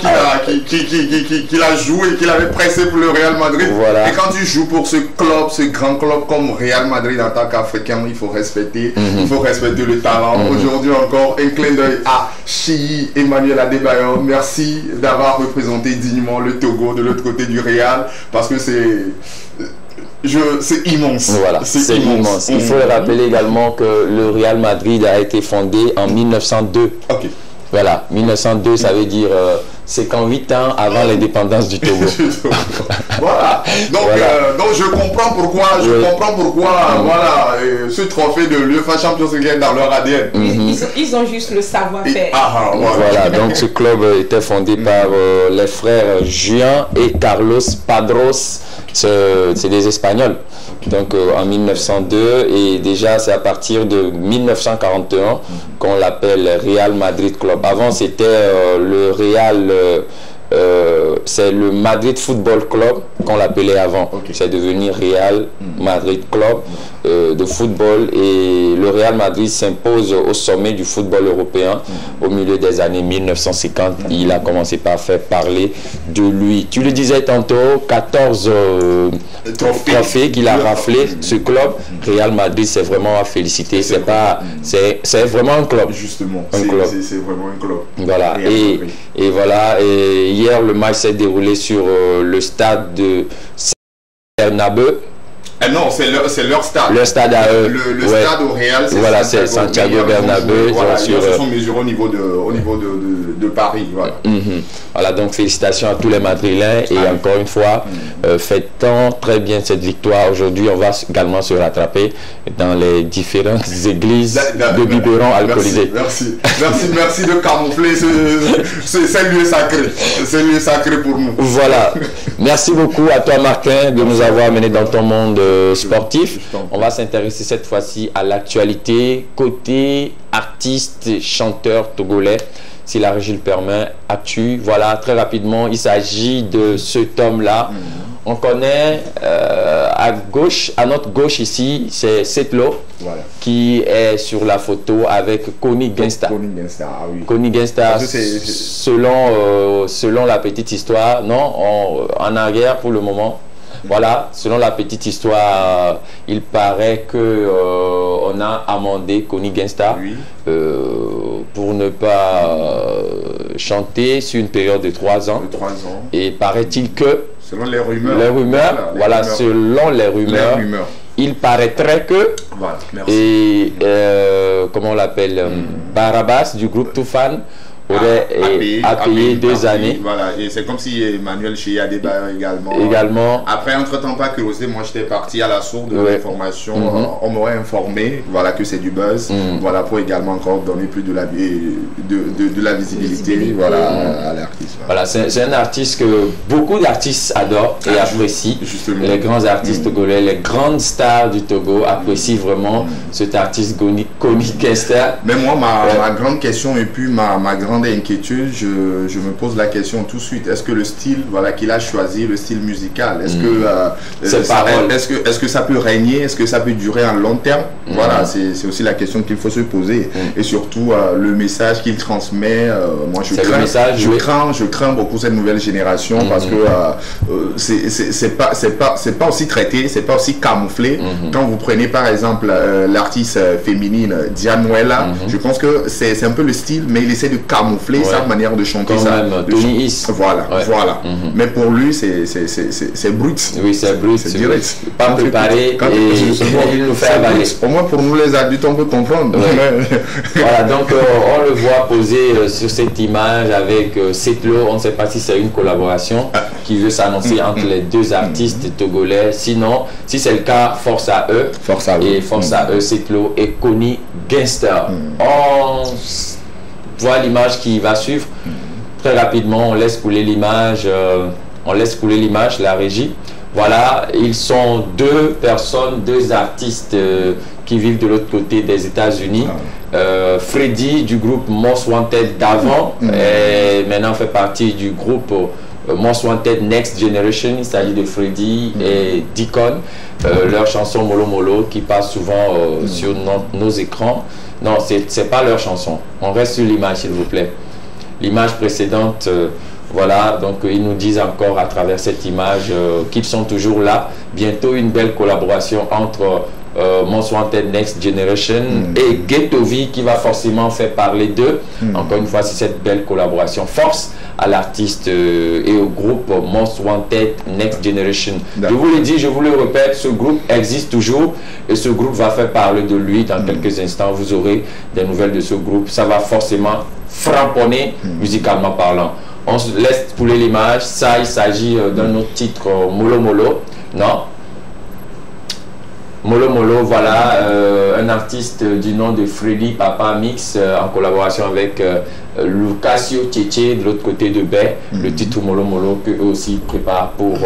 [SPEAKER 3] qu'il a joué, qu'il avait pressé pour le Real Madrid.
[SPEAKER 1] Voilà.
[SPEAKER 3] Et quand tu joues pour ce club, ce grand club comme Real Madrid en tant qu'Africain, il faut respecter, le talent. Aujourd'hui encore, un clin d'œil à Cheyi Emmanuel Adebayor. Merci d'avoir représenté dignement le Togo de l'autre côté du Real, parce que c'est immense.
[SPEAKER 1] Voilà, c'est immense. Il faut rappeler également que le Real Madrid a été fondé en 1902.
[SPEAKER 3] Ok.
[SPEAKER 1] Voilà, 1902, ça veut dire 58 ans avant l'indépendance du Togo.
[SPEAKER 3] Voilà. Donc, voilà. Donc je comprends pourquoi, voilà, ce trophée de l'UEFA Champions League est dans leur ADN.
[SPEAKER 2] Ils ont juste le savoir-faire.
[SPEAKER 1] Voilà, donc ce club était fondé par les frères Juan et Carlos Padros. C'est des Espagnols. Donc en 1902, et déjà c'est à partir de 1941 qu'on l'appelle Real Madrid Club. Avant c'était le Real, c'est le Madrid Football Club qu'on l'appelait avant. C'est devenu Real Madrid Club de football, et le Real Madrid s'impose au sommet du football européen au milieu des années 1950. Il a commencé par faire parler de lui. Tu le disais tantôt, 14 trophées qu'il a raflé. Ce club, Real Madrid, c'est vraiment à féliciter. C'est vraiment un club.
[SPEAKER 3] Justement, c'est vraiment un club.
[SPEAKER 1] Voilà. Et voilà. Et hier, le match s'est déroulé sur le stade de Bernabeu.
[SPEAKER 3] Non, c'est leur stade.
[SPEAKER 1] Le stade à eux.
[SPEAKER 3] Le stade au Real, c'est
[SPEAKER 1] voilà, Santiago Bernabeu.
[SPEAKER 3] Voilà, ils se sont mesurés au niveau de Paris. Voilà.
[SPEAKER 1] Voilà, donc félicitations à tous les Madrilènes. Et encore une fois, fêtons très bien cette victoire. Aujourd'hui, on va également se rattraper dans les différentes églises de biberons alcoolisés.
[SPEAKER 3] Merci de camoufler ce lieu sacré. C'est un lieu sacré pour nous.
[SPEAKER 1] Voilà. Merci beaucoup à toi, Martin, de nous avoir menés dans ton monde sportif. On va s'intéresser cette fois-ci à l'actualité côté artiste, chanteur togolais, si la régie le permet. Actu, voilà, très rapidement, il s'agit de cet homme-là. On connaît à notre gauche ici, c'est Setlo, qui est sur la photo avec Kony Gangsta. Kony Gangsta, selon la petite histoire, en arrière pour le moment. Voilà, selon la petite histoire, il paraît que on a amendé Kony Gangsta pour ne pas chanter sur une période de 3 ans. Et paraît-il que,
[SPEAKER 3] selon les rumeurs,
[SPEAKER 1] selon les rumeurs, il paraîtrait que, comment on l'appelle, Barabas du groupe Toufan aurait à payer 2 années.
[SPEAKER 3] Voilà, et c'est comme si Emmanuel Cheyi Adebayor également. Après, entre-temps, pas curiosité, moi j'étais parti à la source de l'information. On m'aurait informé, voilà, que c'est du buzz, voilà, pour également encore donner plus de la visibilité, voilà, à l'artiste.
[SPEAKER 1] Voilà, c'est un artiste que beaucoup d'artistes adorent et apprécient.
[SPEAKER 3] Justement.
[SPEAKER 1] Les grands artistes togolais, les grandes stars du Togo apprécient vraiment cet artiste Kony Gangsta.
[SPEAKER 3] Mais moi, ma grande question et puis ma grande inquiétude, je me pose la question tout de suite. Est-ce que le style, voilà, qu'il a choisi, le style musical, est-ce que ça peut régner, est-ce que ça peut durer en long terme? Voilà, c'est aussi la question qu'il faut se poser. Et surtout le message qu'il transmet. Moi, je crains beaucoup cette nouvelle génération parce que c'est pas aussi traité, c'est pas aussi camouflé. Quand vous prenez par exemple l'artiste féminine Dianuela, je pense que c'est un peu le style, mais il essaie de camoufler sa manière de chanter. Voilà. Mais pour lui, c'est brut.
[SPEAKER 1] Oui, c'est brut.
[SPEAKER 3] C'est direct.
[SPEAKER 1] Pas préparé et il nous fait avaler.
[SPEAKER 3] Au moins pour nous les adultes, on peut comprendre.
[SPEAKER 1] Voilà, donc on le voit poser sur cette image avec Setlo. On ne sait pas si c'est une collaboration qui veut s'annoncer entre les deux artistes togolais. Sinon, si c'est le cas, force à eux. Et force à eux, Setlo et Kony Gangsta. On voit l'image qui va suivre. Très rapidement, on laisse couler l'image, la régie. Voilà, ils sont 2 personnes, 2 artistes qui vivent de l'autre côté des États-Unis. Freddy du groupe Most Wanted d'avant, et maintenant fait partie du groupe Most Wanted Next Generation. Il s'agit de Freddy et Deacon. Leur chanson Molo Molo qui passe souvent sur nos écrans. Non, c'est pas leur chanson. On reste sur l'image, s'il vous plaît. L'image précédente, voilà, donc ils nous disent encore à travers cette image qu'ils sont toujours là. Bientôt une belle collaboration entre Most Wanted Next Generation et Ghetto-V qui va forcément faire parler d'eux. Encore une fois, c'est cette belle collaboration. Force à l'artiste et au groupe Most Wanted Next Generation. Je vous l'ai dit, je vous le répète, ce groupe existe toujours et ce groupe va faire parler de lui dans quelques instants. Vous aurez des nouvelles de ce groupe. Ça va forcément framponner musicalement parlant. On se laisse couler l'image. Ça, il s'agit d'un autre titre, Molo Molo. Non? Molo Molo, voilà, un artiste du nom de Freddy Papa Mix en collaboration avec Lucasio Tchétché de l'autre côté de Baie. Le titre Molo Molo que eux aussi préparent pour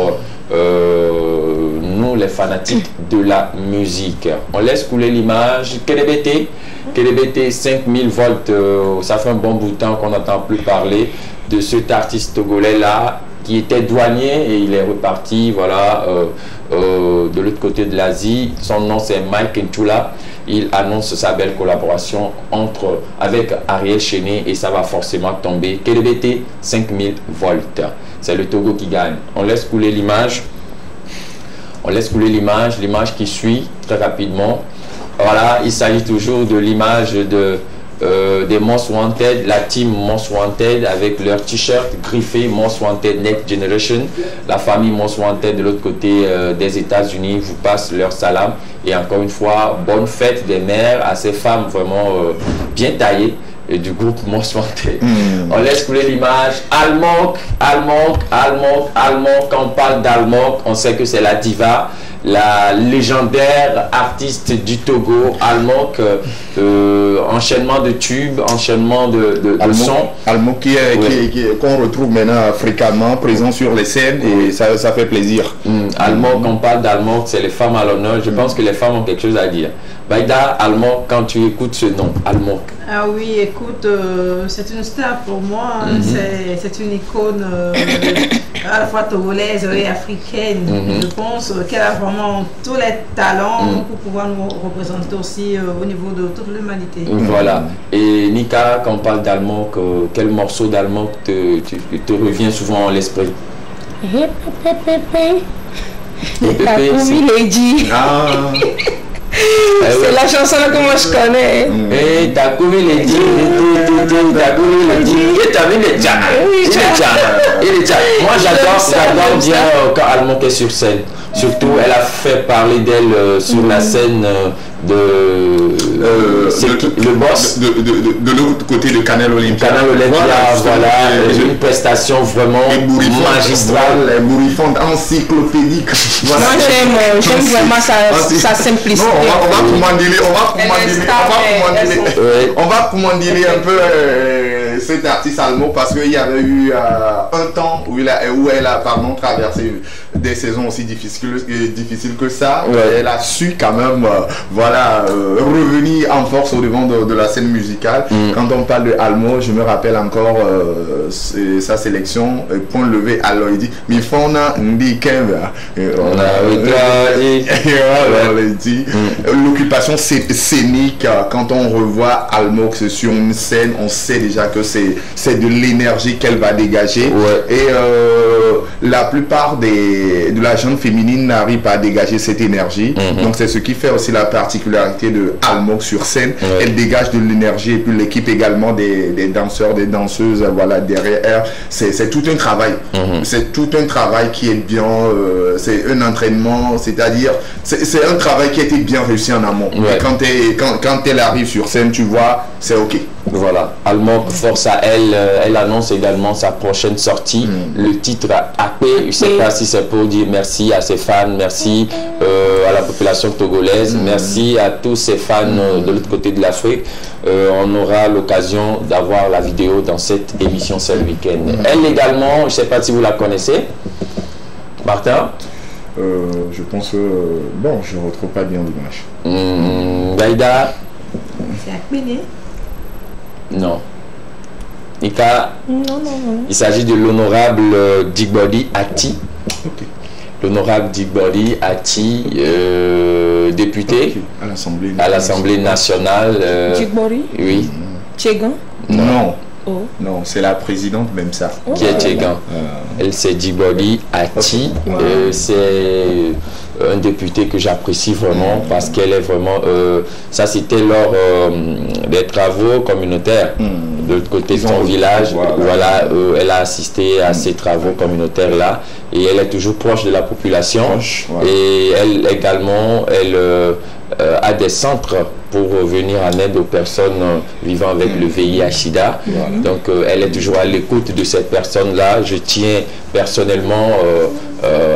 [SPEAKER 1] nous les fanatiques de la musique. On laisse couler l'image. KDBT 5000 volts, ça fait un bon bout de temps qu'on n'entend plus parler de cet artiste togolais là qui était douanier et il est reparti, voilà, de l'autre côté de l'Asie. Son nom c'est Mike Ntula. Il annonce sa belle collaboration avec Ariel Chené et ça va forcément tomber. KDBT 5000 volts. C'est le Togo qui gagne. On laisse couler l'image. On laisse couler l'image qui suit très rapidement. Voilà, il s'agit toujours de l'image des Most Wanted, la team Most Wanted avec leur t-shirt griffé Most Wanted Next Generation. La famille Most Wanted de l'autre côté des États-Unis vous passe leur salam. Et encore une fois, bonne fête des mères à ces femmes vraiment bien taillées et du groupe Most Wanted. On laisse couler l'image. Almonk. Quand on parle d'Almonk, on sait que c'est la diva, la légendaire artiste du Togo. Almonk, enchaînement de tubes, enchaînement de sons.
[SPEAKER 3] Almonk qu'on retrouve maintenant fréquemment présent sur les scènes et ça fait plaisir.
[SPEAKER 1] Almonk, on parle d'Almonk, c'est les femmes à l'honneur. Je pense que les femmes ont quelque chose à dire. Baïda, Almonk, quand tu écoutes ce nom, Almonk.
[SPEAKER 2] Ah oui, écoute, c'est une star pour moi. C'est une icône à la fois togolaise et africaine. Je pense qu'elle a vraiment tous les talents pour pouvoir nous représenter aussi au niveau de toute l'humanité.
[SPEAKER 1] Voilà. Et Nika, quand on parle d'Almonk, quel morceau d'Almonk te revient souvent à l'esprit?
[SPEAKER 4] Takumi Lady. C'est la chanson que moi je connais.
[SPEAKER 1] Et Takumi Lady. Moi j'adore bien quand Almonk est sur scène. Surtout, elle a fait parler d'elle sur la scène le boss
[SPEAKER 3] de l'autre côté de Canal Olympia.
[SPEAKER 1] Voilà, une prestation vraiment magistrale,
[SPEAKER 3] ébouriffante, encyclopédique.
[SPEAKER 4] Voilà. Moi j'aime vraiment sa simplicité.
[SPEAKER 3] Non, on va commandiler un peu cet artiste Almonk parce qu'il y avait eu un temps où elle a traversé des saisons aussi difficiles que ça. Elle a su quand même revenir en force au devant de la scène musicale. Quand on parle de Almonk, je me rappelle encore sa sélection, point levé à l'oïdi. Mifona Ndikemba. L'occupation scénique, quand on revoit Almonk sur une scène, on sait déjà que c'est de l'énergie qu'elle va dégager. Et la plupart de la gente féminine n'arrive pas à dégager cette énergie. Donc c'est ce qui fait aussi la particularité de Almonk sur scène. Elle dégage de l'énergie et puis l'équipe également des danseurs, des danseuses, voilà, derrière. C'est tout un travail. C'est tout un travail qui est bien, c'est un entraînement, c'est-à-dire c'est un travail qui a été bien réussi en amont. Et quand elle arrive sur scène, tu vois, c'est ok.
[SPEAKER 1] Voilà, Almonk, force à elle. Elle annonce également sa prochaine sortie. Le titre AP, je ne sais pas si c'est pour dire merci à ses fans, merci à la population togolaise, merci à tous ses fans de l'autre côté de l'Afrique. On aura l'occasion d'avoir la vidéo dans cette émission ce week-end. Elle également, je ne sais pas si vous la connaissez, Martin.
[SPEAKER 3] Je pense que bon, je ne retrouve pas bien l'image.
[SPEAKER 1] Baïda.
[SPEAKER 2] C'est à Béné?
[SPEAKER 1] Non. Nika,
[SPEAKER 4] Non.
[SPEAKER 1] il s'agit de l'honorable Digbodi Ati.
[SPEAKER 3] Ok.
[SPEAKER 1] L'honorable Digbodi Ati, député
[SPEAKER 3] à
[SPEAKER 1] l'Assemblée nationale.
[SPEAKER 4] Digbori?
[SPEAKER 1] Oui.
[SPEAKER 4] Tchegan?
[SPEAKER 3] Non.
[SPEAKER 4] Oh.
[SPEAKER 3] Non, c'est la présidente même ça.
[SPEAKER 1] Qui est Tchegan. Elle, c'est Digbodi Ati. C'est un député que j'apprécie vraiment parce qu'elle est vraiment... ça, c'était lors des travaux communautaires de l'autre côté de son village. Voilà, elle a assisté à ces travaux communautaires-là et elle est toujours proche de la population. Et elle également, elle a des centres pour venir en aide aux personnes vivant avec le VIH-Sida. Donc, elle est toujours à l'écoute de cette personne-là. Je tiens personnellement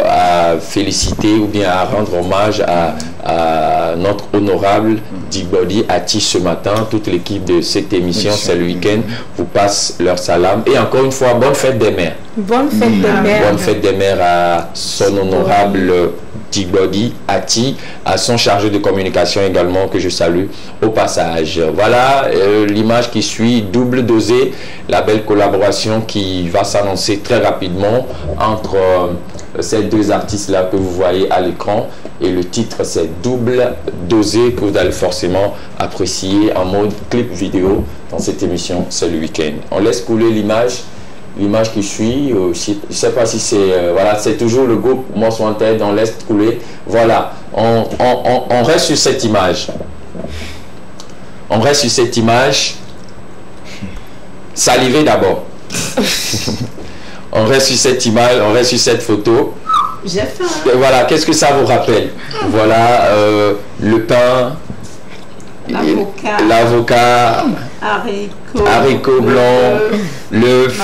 [SPEAKER 1] à féliciter ou bien à rendre hommage à notre honorable Digbodi Ati ce matin. Toute l'équipe de cette émission, c'est le week-end, vous passe leur salam. Et encore une fois, bonne fête des mères.
[SPEAKER 4] Bonne fête des mères.
[SPEAKER 1] Bonne fête des mères à son honorable Digbodi Ati, à son chargé de communication également que je salue au passage. Voilà l'image qui suit, double dosé, la belle collaboration qui va s'annoncer très rapidement entre ces deux artistes-là que vous voyez à l'écran. Et le titre, c'est Double Dosé, que vous allez forcément apprécier en mode clip vidéo dans cette émission, c'est le week-end. On laisse couler l'image. L'image qui suit, je ne sais pas si c'est... voilà, c'est toujours le groupe Most Wanted, on laisse couler. Voilà, on reste sur cette image. On reste sur cette image. Salivez d'abord. On reste sur cette image, on reste sur cette photo.
[SPEAKER 2] J'ai faim.
[SPEAKER 1] Voilà, qu'est-ce que ça vous rappelle? Voilà, le pain, l'avocat, haricots blancs, l'œuf,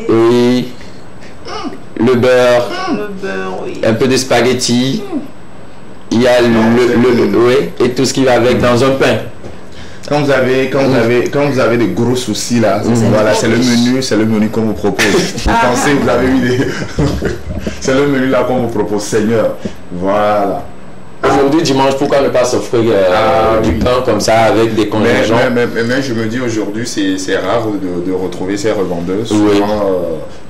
[SPEAKER 1] oui, le beurre,
[SPEAKER 2] oui.
[SPEAKER 1] Un peu de spaghetti, il y a oui, et tout ce qui va avec dans un pain.
[SPEAKER 3] Quand vous avez des gros soucis là, voilà, c'est le menu qu'on vous propose. Vous pensez, vous avez eu des... c'est le menu là qu'on vous propose, Seigneur. Voilà.
[SPEAKER 1] Aujourd'hui, dimanche, pourquoi ne pas s'offrir du pain comme ça avec des contingents?
[SPEAKER 3] Mais je me dis aujourd'hui, c'est rare de retrouver ces revendeuses.
[SPEAKER 1] Oui.
[SPEAKER 3] Souvent,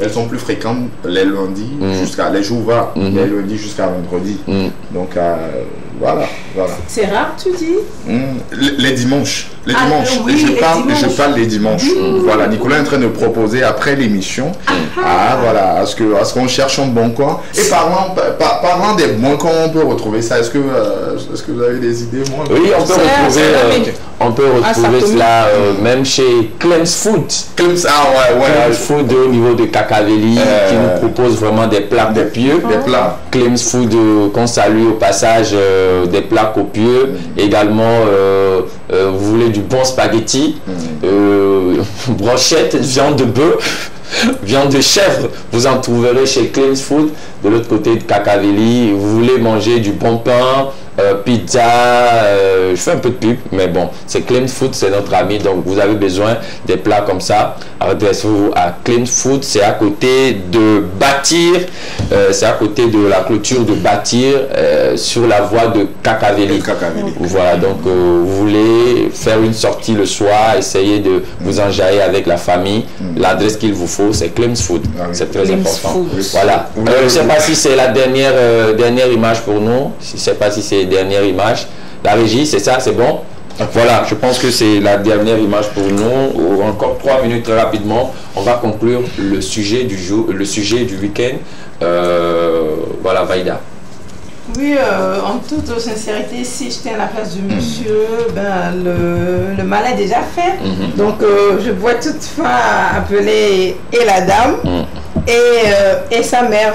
[SPEAKER 3] elles sont plus fréquentes les lundis jusqu'à les jours va, les lundis jusqu'à vendredi. Donc voilà.
[SPEAKER 2] C'est rare, tu dis?
[SPEAKER 3] Les dimanches. Les
[SPEAKER 2] Ah,
[SPEAKER 3] dimanches.
[SPEAKER 2] oui,
[SPEAKER 3] Je parle les dimanches. Voilà, Nicolas est en train de proposer après l'émission. Voilà, à ce qu'on cherche un bon coin. Et parlant des bons coins, on peut retrouver ça. Est-ce que vous avez des idées, moi?
[SPEAKER 1] Oui, on peut retrouver cela même chez Clem's Food.
[SPEAKER 3] Clem's
[SPEAKER 1] Food au niveau de Kakaveli qui nous propose vraiment des plats copieux. Clem's Food qu'on salue au passage, des plats copieux. Également, vous voulez du bon spaghetti, brochette, viande de bœuf, viande de chèvre, vous en trouverez chez Clem's Food de l'autre côté de Kakaveli. Vous voulez manger du bon pain, pizza, je fais un peu de pub, mais bon, c'est Clem's Food, c'est notre ami, donc vous avez besoin des plats comme ça, adressez-vous à Clem's Food. C'est à côté de Bâtir, c'est à côté de la clôture de Bâtir, sur la voie de Kakaveli. Voilà, donc vous voulez faire une sortie le soir, essayez de vous enjailler avec la famille, l'adresse qu'il vous faut, c'est Clem's Food, c'est très important. Voilà, je ne sais pas si c'est la dernière image pour nous, je ne sais pas si c'est dernière image. La régie, c'est ça, c'est bon? Voilà, je pense que c'est la dernière image pour nous. Encore 3 minutes très rapidement. On va conclure le sujet du jour, le sujet du week-end. Voilà, Vaïda.
[SPEAKER 2] Oui, en toute sincérité, si j'étais à la place du monsieur, le mal est déjà fait. Donc, je vois toutefois appeler et la dame et sa mère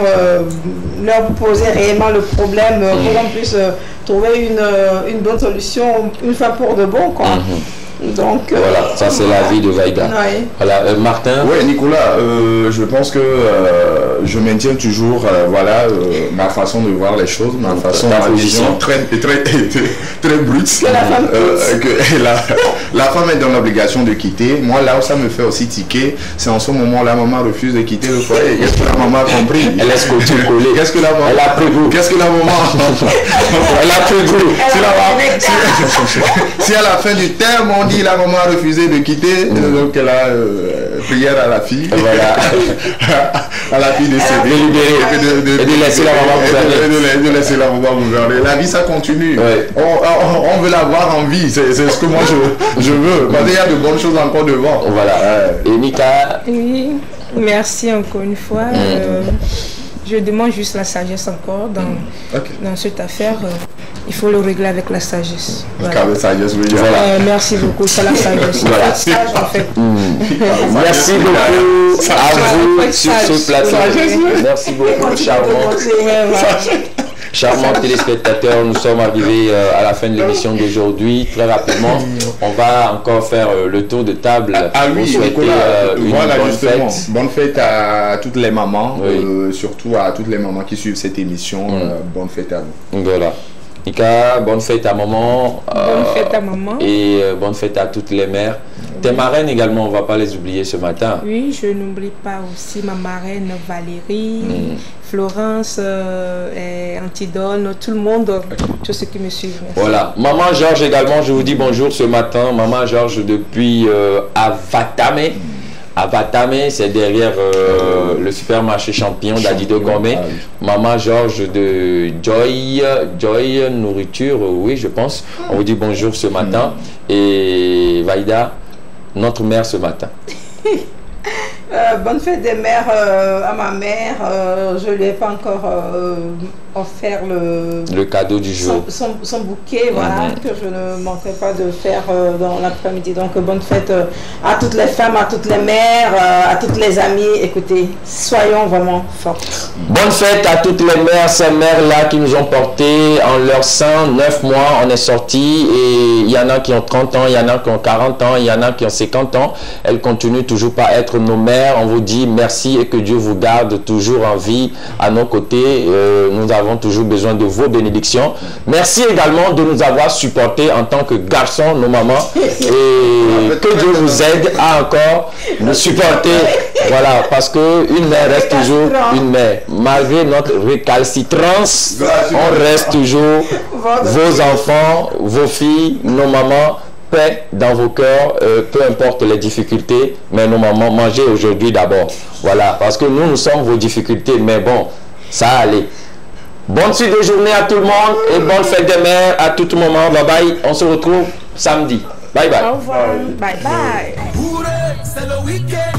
[SPEAKER 2] leur poser réellement le problème pour qu'on puisse trouver une bonne solution une fois pour de bon, quoi. Donc,
[SPEAKER 1] voilà, ça c'est la vie de Vaïda.
[SPEAKER 2] Oui.
[SPEAKER 1] Voilà, Martin.
[SPEAKER 3] Oui, Nicolas, je pense que je maintiens toujours ma façon de voir les choses, ma façon, ma vision très brute. La femme est dans l'obligation de quitter. Moi, là où ça me fait aussi tiquer, c'est en ce moment la maman refuse de quitter le foyer. Qu'est-ce que la maman a compris?
[SPEAKER 1] Elle laisse côté collé.
[SPEAKER 3] Qu'est-ce que la maman?
[SPEAKER 1] Elle a pris goût.
[SPEAKER 3] Qu'est-ce que la maman?
[SPEAKER 1] Elle a pris goût.
[SPEAKER 3] Si à la fin du terme, on dit, la maman a refusé de quitter, donc elle a prière à la fille. Voilà. À la fille de se
[SPEAKER 1] de laisser la maman gouverner.
[SPEAKER 3] De laisser la maman gouverner. La vie, ça continue. Ouais. On veut la voir en vie, c'est ce que moi je veux. Parce qu'il y a de bonnes choses encore devant.
[SPEAKER 1] Voilà. Et Nika?
[SPEAKER 4] Oui, merci encore une fois. Je demande juste la sagesse encore dans cette affaire. Il faut le régler avec la sagesse. Voilà.
[SPEAKER 3] Avec sagesse, oui.
[SPEAKER 4] Merci beaucoup, c'est la sagesse.
[SPEAKER 1] Voilà.
[SPEAKER 4] Sage, en fait.
[SPEAKER 1] Merci beaucoup à vous sur ce plateau. Merci beaucoup, charmants téléspectateurs. Nous sommes arrivés à la fin de l'émission d'aujourd'hui. Très rapidement, on va encore faire le tour de table pour souhaiter une bonne fête.
[SPEAKER 3] Bonne fête à toutes les mamans, surtout à toutes les mamans qui suivent cette émission. Bonne fête à vous.
[SPEAKER 1] Voilà. Nika, bonne fête à maman.
[SPEAKER 4] Bonne fête à maman.
[SPEAKER 1] Et bonne fête à toutes les mères. Tes marraines également, on ne va pas les oublier ce matin.
[SPEAKER 4] Oui, je n'oublie pas aussi ma marraine Valérie, Florence, Antidone, tout le monde, tous ceux qui me suivent. Merci.
[SPEAKER 1] Voilà. Maman Georges également, je vous dis bonjour ce matin. Maman Georges depuis Avatame. Avatame, c'est derrière le supermarché Champion d'Adido Gourmet. Maman Georges de Joy Nourriture, oui je pense. On vous dit bonjour ce matin. Et Vaïda, notre mère ce matin.
[SPEAKER 2] Bonne fête des mères à ma mère. Je ne lui ai pas encore offert le
[SPEAKER 1] cadeau du jour.
[SPEAKER 2] Son bouquet, voilà, que je ne manquerai pas de faire dans l'après-midi. Donc bonne fête à toutes les femmes, à toutes les mères, à toutes les amies. Écoutez, soyons vraiment fortes.
[SPEAKER 1] Bonne fête à toutes les mères, ces mères-là qui nous ont portés en leur sein 9 mois. On est sortis et il y en a qui ont 30 ans, il y en a qui ont 40 ans, il y en a qui ont 50 ans. Elles continuent toujours pas à être nos mères. On vous dit merci et que Dieu vous garde toujours en vie à nos côtés. Nous avons toujours besoin de vos bénédictions. Merci également de nous avoir supportés en tant que garçons, nos mamans. Et que Dieu vous aide à encore nous supporter. Voilà, parce qu'une mère reste toujours une mère. Malgré notre récalcitrance, on reste toujours vos enfants, vos filles, nos mamans. Paix dans vos cœurs, peu importe les difficultés, mais nos mamans, mangez aujourd'hui d'abord. Voilà, parce que nous sommes vos difficultés, mais bon, ça allait. Bonne suite de journée à tout le monde et bonne fête des mères à tout moment. Bye bye, on se retrouve samedi. Bye bye.
[SPEAKER 4] Au revoir. Bye bye.
[SPEAKER 6] C'est le week-end.